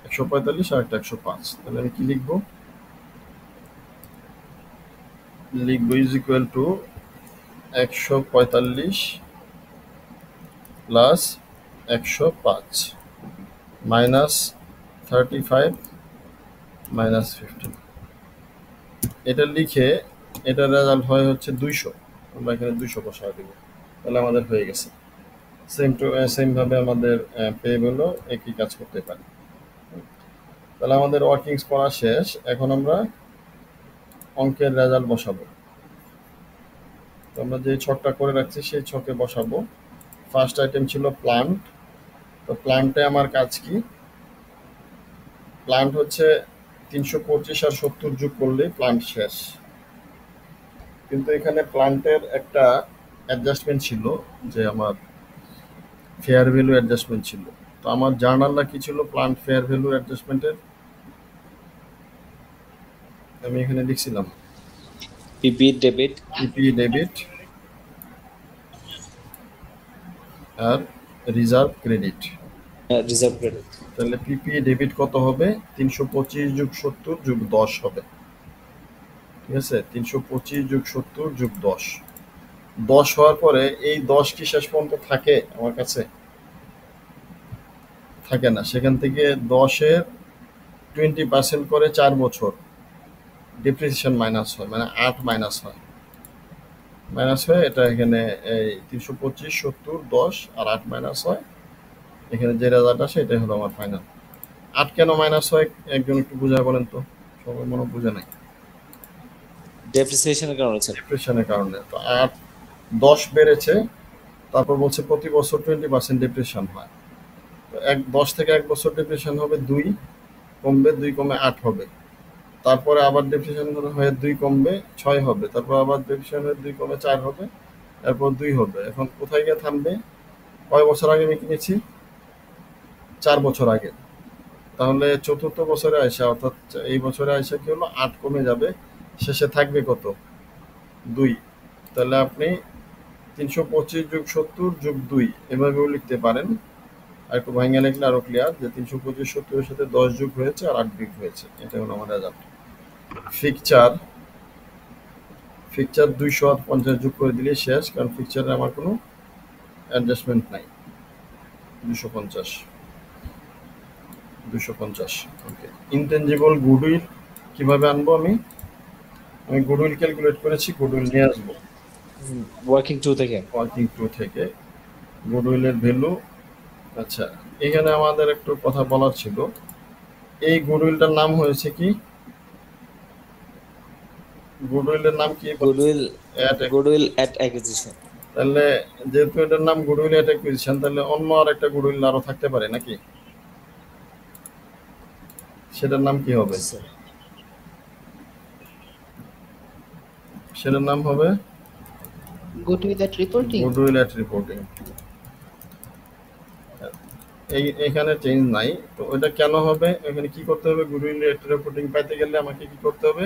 145 আর একটা 105, তাহলে আমি কি লিখবো, is equal to 145 plus 105 minus 35 minus 15। এটা লিখে এটার রেজাল্ট হয় হচ্ছে 200, আমরা এখানে 200 বসায় দেবো, তাহলে আমাদের হয়ে গেছে। সেম ভাবে আমাদের পেয়েবলও একই কাজ করতে পারি। তাহলে আমাদের ওয়ার্কিংস করা শেষ, এখন আমরা অঙ্কের রেজাল্ট বসাবো। তো আমরা যে ছকটা করে রাখছি সেই ছকে বসাবো। ফার্স্ট আইটেম ছিল প্লান্ট, তো প্লান্টে আমার কাজ কি, প্লান্ট হচ্ছে 325 আর 70 যোগ করলে প্লান্ট শেষ। কিন্তু এখানে প্লান্টের একটা অ্যাডজাস্টমেন্ট ছিল, যে আমার ফেয়ার ভ্যালু অ্যাডজাস্টমেন্ট ছিল। তো আমার জার্নালটা কি ছিল প্লান্ট ফেয়ার ভ্যালু অ্যাডজাস্টমেন্টের, আমি এখানে লিখছিলাম পিপি ডেবিট ডেবিট আর রিজার্ভ ক্রেডিট। Reserve credit. তাহলে পিপি ডেবিট কত হবে, 325 যোগ 70 যোগ 10 হবে, ঠিক আছে, 325 যোগ 70 যোগ 10 হওয়ার পরে এই 10 কি শেষ পর্যন্ত থাকে আমার কাছে, থাকে না। সেখান থেকে 10-এর 20% করে 4 বছর ডিপ্রিসিয়েশন মাইনাস হয়, মানে 8 মাইনাস হয়, এটা এখানে এই 325 70 10 আর 8 মাইনাস হয়, এখানে যে রেজাল্ট আসে এটাই হলো আমার ফাইনাল। 8 কেন মাইনাস হয় একজন একটু বুঝায় বলেন তো, সবাই মনে বুঝে নাই। ডেপ্রিসিয়েশনের কারণে স্যার। ডিপ্রেশনের কারণে। তো 8 10 বেড়েছে, তারপর বলছে প্রতি বছর 20% ডিপ্রেশন হয়। তো 10 থেকে 1 বছর ডিপ্রেশন হবে 2 কমবে, 2 কমে 8 হবে, তারপরে আবার ডিপ্রেশন হয়ে 2 কমবে 6 হবে, তারপর আবার ডিপ্রেশন হয়ে 2 কমে 4 হবে, এরপর 2 হবে। এখন কোথায় গিয়ে থামবে, কয় বছর আগে আমি কিনেছি, 4 বছর আগে। তাহলে চতুর্থ বছরে আইসা, অর্থাৎ এই বছরে আইসা কি হলো, 8 কমে যাবে, শেষে থাকবে কত 2। তাহলে আপনি 325 যোগ 70 যোগ 2 এভাবেও লিখতে পারেন, আর একটু ভাঙা লিখলে আরো ক্লিয়ার, যে 325 70-এর সাথে 10 যোগ হয়েছে আর 8 বিয়োগ হয়েছে, এটা হলো আমার রেজাল্ট। ফিকচার 250 যোগ করে দিলে শেষ, কারণ ফিকচারে আমার কোনো অ্যাডজাস্টমেন্ট নাই। 250 ওকে। ইনটেনজিবল গুডউইল কিভাবে আনবো, আমি গুডউইল ক্যালকুলেট করেছি, গুডউইল নিয়ে আসবো ওয়ার্কিং 2 থেকে। ওয়ার্কিং 2 থেকে গুডউইলের ভ্যালু। আচ্ছা, এখানে আমাদের একটু কথা বলার ছিল, এই গুডউইলটার নাম হয়েছে কি, গুডউইলের নাম কি, গুডউইল অ্যাট অ্যাকুইজিশন। তাহলে যেহেতু এটার নাম গুডউইল অ্যাট অ্যাকুইজিশন, তাহলে অন্য আর একটা গুডউইল আরো থাকতে পারে নাকি, সেটার নাম কি হবে, সেটার নাম হবে গুডউইল এট রিপোর্টিং। এখানে চেঞ্জ নাই, তো ওটা কেন হবে, এখানে কি করতে হবে, গুডউইল এট রিপোর্টিং পাইতে গেলে আমাকে কি করতে হবে,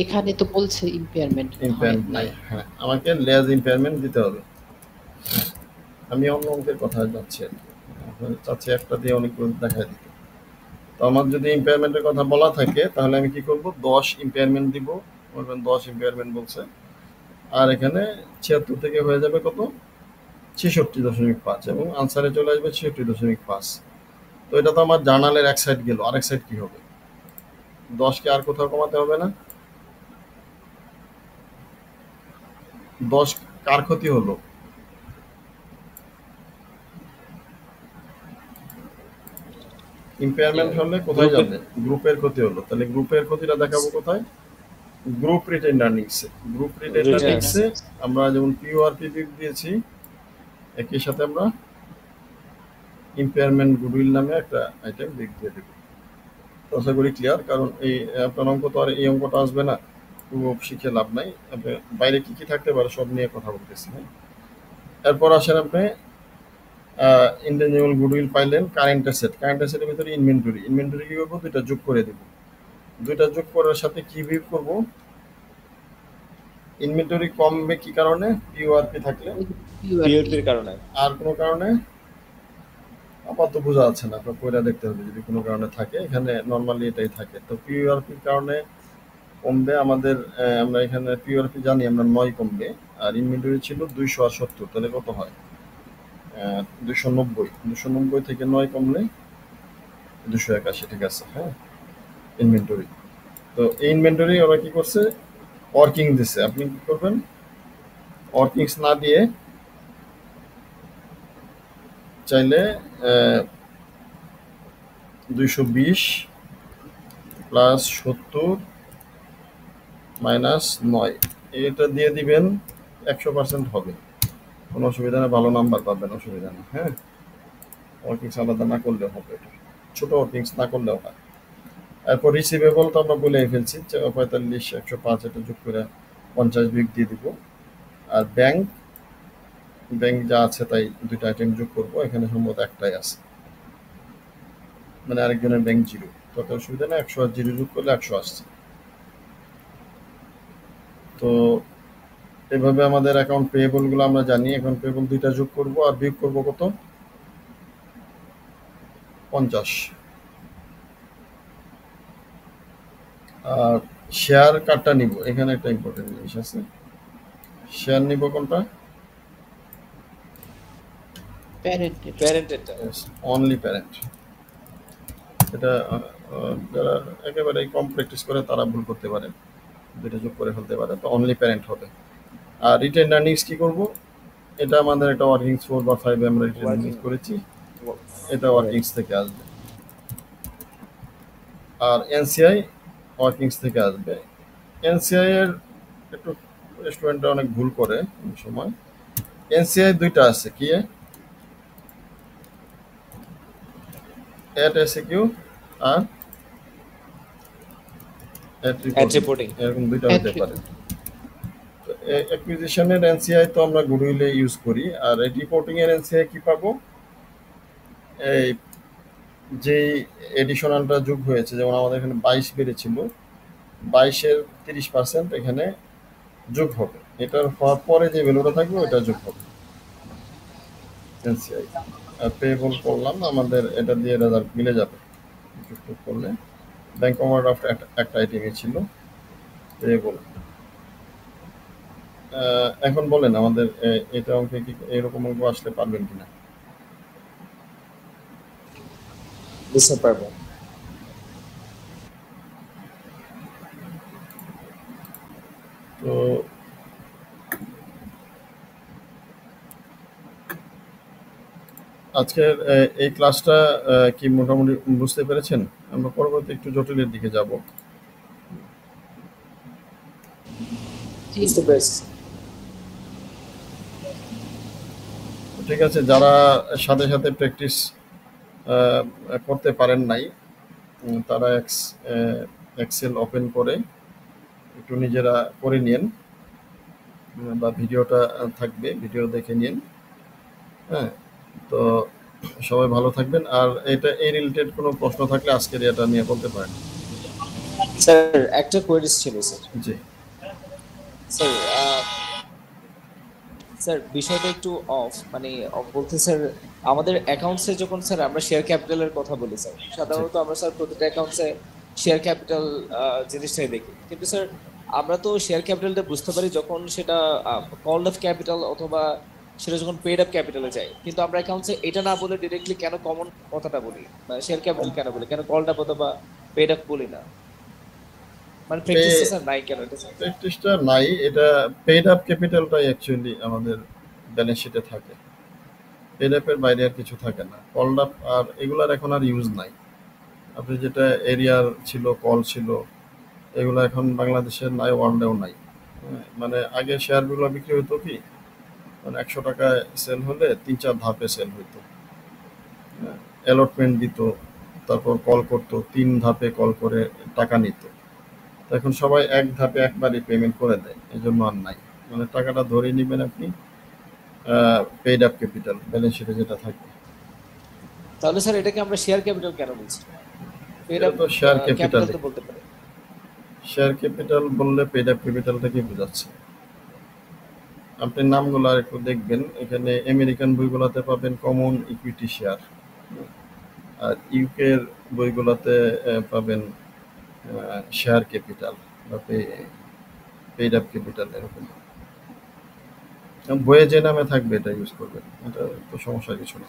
এখানে তো বলছে ইম্পেয়ারমেন্ট নাই, হ্যাঁ আমাকে লেজ ইম্পেয়ারমেন্ট দিতে হবে। আমি অন্য অঙ্কের কথা যাচ্ছি আর কি, চাচ্ছি একটা দিয়ে অনেকগুলো দেখাই দিতে। তো আমার যদি ইম্পেয়ারমেন্টের কথা বলা থাকে, তাহলে আমি কি করব, 10 ইম্পেয়ারমেন্ট দিব, বলবেন 10 ইম্পেয়ারমেন্ট বলছে, আর এখানে 76 থেকে হয়ে যাবে কত 66.5, এবং আনসারে চলে আসবে 66.5। তো এটা তো আমার জার্নালের এক সাইড গেল, আরেক সাইড কি হবে, 10কে আর কোথাও কমাতে হবে না, 10 কার ক্ষতি হলো, ইম্পেয়ারমেন্ট হলে কোথায় যাবে, গ্রুপের ক্ষতি হলো, তাহলে গ্রুপের ক্ষতিটা দেখাবো কোথায়, গ্রুপ রিটেইনড আর্নিংসে। গ্রুপ রিটেইনড আর্নিংসে আমরা যেমন পিও আর পিবি দিয়েছি, একই সাথে আমরা ইম্পেয়ারমেন্ট গুডউইল নামে একটা আইটেম দিয়ে দেব। তো আশা করি ক্লিয়ার, কারণ এই আপনার অঙ্ক তো আর এই অঙ্কটা আসবে না, খুব শিখে লাভ নাই, বাইরে কি কি থাকতে পারে সব নিয়ে কথা বলতেছি। হ্যাঁ, এরপর আসেন আপনি ইনটেনজিবল গুডউইল পাইলেন, কারেন্ট অ্যাসেটের ভিতরে ইনভেন্টরি কি করবো, দুইটা যোগ করে দেব। দুইটা যোগ করার সাথে কি বিয়োগ করব, ইনভেন্টরি কমবে কি কারণে, পিওআরপি থাকলে, পিওপির কারণে। আর কোনো কারণে আপাতত বোঝা যাচ্ছে না, আপনার পয়লা দেখতে হবে যদি কোনো কারণে থাকে, এখানে নর্মালি এটাই থাকে। তো পিওআরপির কারণে কমবে আমাদের, আমরা এখানে পিওআরপি জানি আমরা 9 কমবে, আর ইনভেন্টরি ছিল 270, তাহলে কত হয় 290 থেকে 9 কমলে 281, ঠিক আছে। হ্যাঁ, ইনভেন্টরি। তো এই ইনভেন্টরি ওরা কি করছে, ওয়ার্কিং দিছে। আপনি কি করবেন, ওয়ার্কিংস না দিয়ে চাইলে 220 প্লাস 70 মাইনাস 9 এটা দিয়ে দিবেন, 100% হবে, কোনো অসুবিধা নেই, ভালো নাম্বার পাবেন, অসুবিধা নেই। হ্যাঁ, ওয়ার্কিংস আলাদা না করলেও হবে, এটা ছোট ওয়ার্কিংস না করলেও হয়। এরপর রিসিভেবল তো আমরা বলে ফেলছি, 45 105 এটা যোগ করে 50 বিগ দিয়ে দিব। আর ব্যাংক যা আছে তাই দুইটা আইটেম যোগ করবো, এখানে সম্ভবত একটাই আছে, মানে আরেকজনের ব্যাংক 0, তত অসুবিধা নেই, 100 আর 0 যোগ করলে 100 আসছে। তো এভাবে আমাদের অ্যাকাউন্ট পেয়েবল গুলো আমরা জানি। অ্যাকাউন্ট পেয়েবল দুইটা যোগ করব আর বিয়োগ করব কত, 50। আর শেয়ার কার্ডটা নিব, এখানে একটা ইম্পর্টেন্ট জিনিস আছে, শেয়ার নিব কোনটা, প্যারেন্টেড। Only parent. এটা যারা একেবারে কম প্র্যাকটিস করে তারা ভুল করতে পারে, দুটো যোগ করে ফেলতে পারে, তো অনলি প্যারেন্ট হবে। আর রিটেন আর্নিংস কি করব, এটা আমাদের একটা ওয়ার্কিংস 4 বা 5 আমরা রিটেন আর্নিংস করেছি, এটা ওয়ার্কিংস থেকে আসবে। আর এনসিআই ওয়ার্কিংস থেকে আসবে। এনসিআই এর একটু স্টুডেন্টরা অনেক ভুল করে অনেক সময়। এনসিআই দুইটা আছে, কি এট এসিকিউ আর এট রিপোর্টিং, এরকম দুইটা হতে পারে। তো অ্যাকুইজিশনের এনসিআই তো আমরা গুডউইলে ইউজ করি, আর এট রিপোর্টিং এর এনসিআই কি পাবো, এই যেই এডিশনালটা যোগ হয়েছে, যেমন আমাদের এখানে 22 বেড়েছিল, 22-এর 30% এখানে যোগ হবে, এটার হওয়ার পরে যে ভ্যালুটা থাকবে ওটা যোগ হবে এনসিআই। আর পেবল করলাম, আমাদের এটা দিয়ে রেজাল্ট মিলে যাবে যোগ করলে। ব্যাংক ওভারড্রাফট একটা আইটেমই ছিল পেবল। এখন বলেন আমাদের এটা অঙ্কে কি এরকম অঙ্ক আসলে পারবেন কিনা? বুঝতে পারবো। তো আজকের এই ক্লাসটা কি মোটামুটি বুঝতে পেরেছেন? আমরা পরবর্তী একটু জটিলের দিকে যাব। বুঝতে পেরেছি। ঠিক আছে, যারা সাথে সাথে প্র্যাকটিস করতে পারেন নাই, তারা এক্সেল ওপেন করে একটু নিজেরা করে নিন, বা ভিডিওটা থাকবে, ভিডিও দেখে নিন। হ্যাঁ, তো সবাই ভালো থাকবেন। আর এটা এই রিলেটেড কোনো প্রশ্ন থাকলে আজকের এটা নিয়ে বলতে পারেন। স্যার একটা কোয়েরিজ ছিল স্যার। জি স্যার, স্যার বিষয়টা একটু অফ, মানে বলতে স্যার আমাদের অ্যাকাউন্টসে যখন স্যার আমরা শেয়ার ক্যাপিটালের কথা বলি স্যার, সাধারণত আমরা স্যার প্রতিটা অ্যাকাউন্টসে শেয়ার ক্যাপিটাল জিনিসটাই দেখি, কিন্তু স্যার আমরা তো শেয়ার ক্যাপিটালটা বুঝতে পারি যখন সেটা কল্ড অফ ক্যাপিটাল অথবা সেটা যখন পেড আপ ক্যাপিটালে যায়, কিন্তু আমরা অ্যাকাউন্টসে এটা না বলে ডিরেক্টলি কেন কমন কথাটা বলি, শেয়ার ক্যাপিটাল কেন বলি, কেন কল্ড আপ অথবা পেড আপ বলি না, মানে প্র্যাকটিসটা স্যার নাই কেন? এটা স্যার প্র্যাকটিসটা নাই, এটা পেড আপ ক্যাপিটালটাই অ্যাকচুয়ালি আমাদের ব্যালেন্স শিটে থাকে, পেড আপের বাইরে আর কিছু থাকে না। কল্ড আপ আর এগুলার এখন আর ইউজ নাই। আপনি যেটা এরিয়ার ছিল, কল ছিল, এগুলো এখন বাংলাদেশের নাই, ওয়ার্ল্ডেও নাই। মানে আগে শেয়ারগুলো বিক্রি হতো কি, মানে 100 টাকায় সেল হলে 3-4 ধাপে সেল হইতো, অ্যালটমেন্ট দিত, তারপর কল করতো, 3 ধাপে কল করে টাকা নিত। এখন সবাই এক ধাপে একবারই পেমেন্ট করে দেয়, এই জন্য আর নাই, মানে টাকাটা ধরে নেবেন আপনি, পেইড আপ ক্যাপিটাল ব্যালেন্স শিটে যেটা থাকবে। তাহলে স্যার এটাকে আমরা শেয়ার ক্যাপিটাল কেন বলছি? এটা তো শেয়ার ক্যাপিটাল। ক্যাপিটাল তো বলতে পারে। শেয়ার ক্যাপিটাল বললে পেইড আপ ক্যাপিটালটাকে বোঝাচ্ছে। আপনি নামগুলো আর একটু দেখবেন, এখানে আমেরিকান বইগুলোতে পাবেন কমন ইকুইটি শেয়ার, আর ইউকের বইগুলোতে পাবেন শেয়ার ক্যাপিটাল বা পেইড আপ ক্যাপিটাল এরকম। বইয়ে যে নামে থাকবে এটা ইউজ করবেন, এটা তো সমস্যা কিছু না।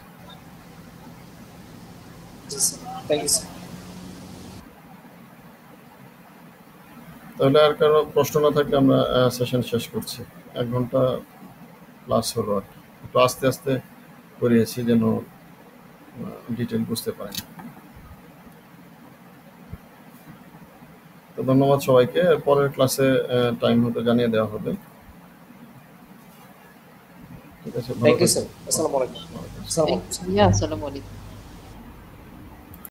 Thank you sir. তাহলে আর কারো প্রশ্ন না থাকলে আমরা সেশন শেষ করছি। 1 ঘন্টা প্লাস হলো আর কি, একটু আস্তে আস্তে করিয়েছি যেন ডিটেল বুঝতে পারেন। তো ধন্যবাদ সবাইকে, পরের ক্লাসে টাইম হতে জানিয়ে দেওয়া হবে। ঠিক আছে, ভালো থ্যাংক ইউ থাকবেন। স্যার। আসসালামু আলাইকুম। আসসালামু আলাইকুম।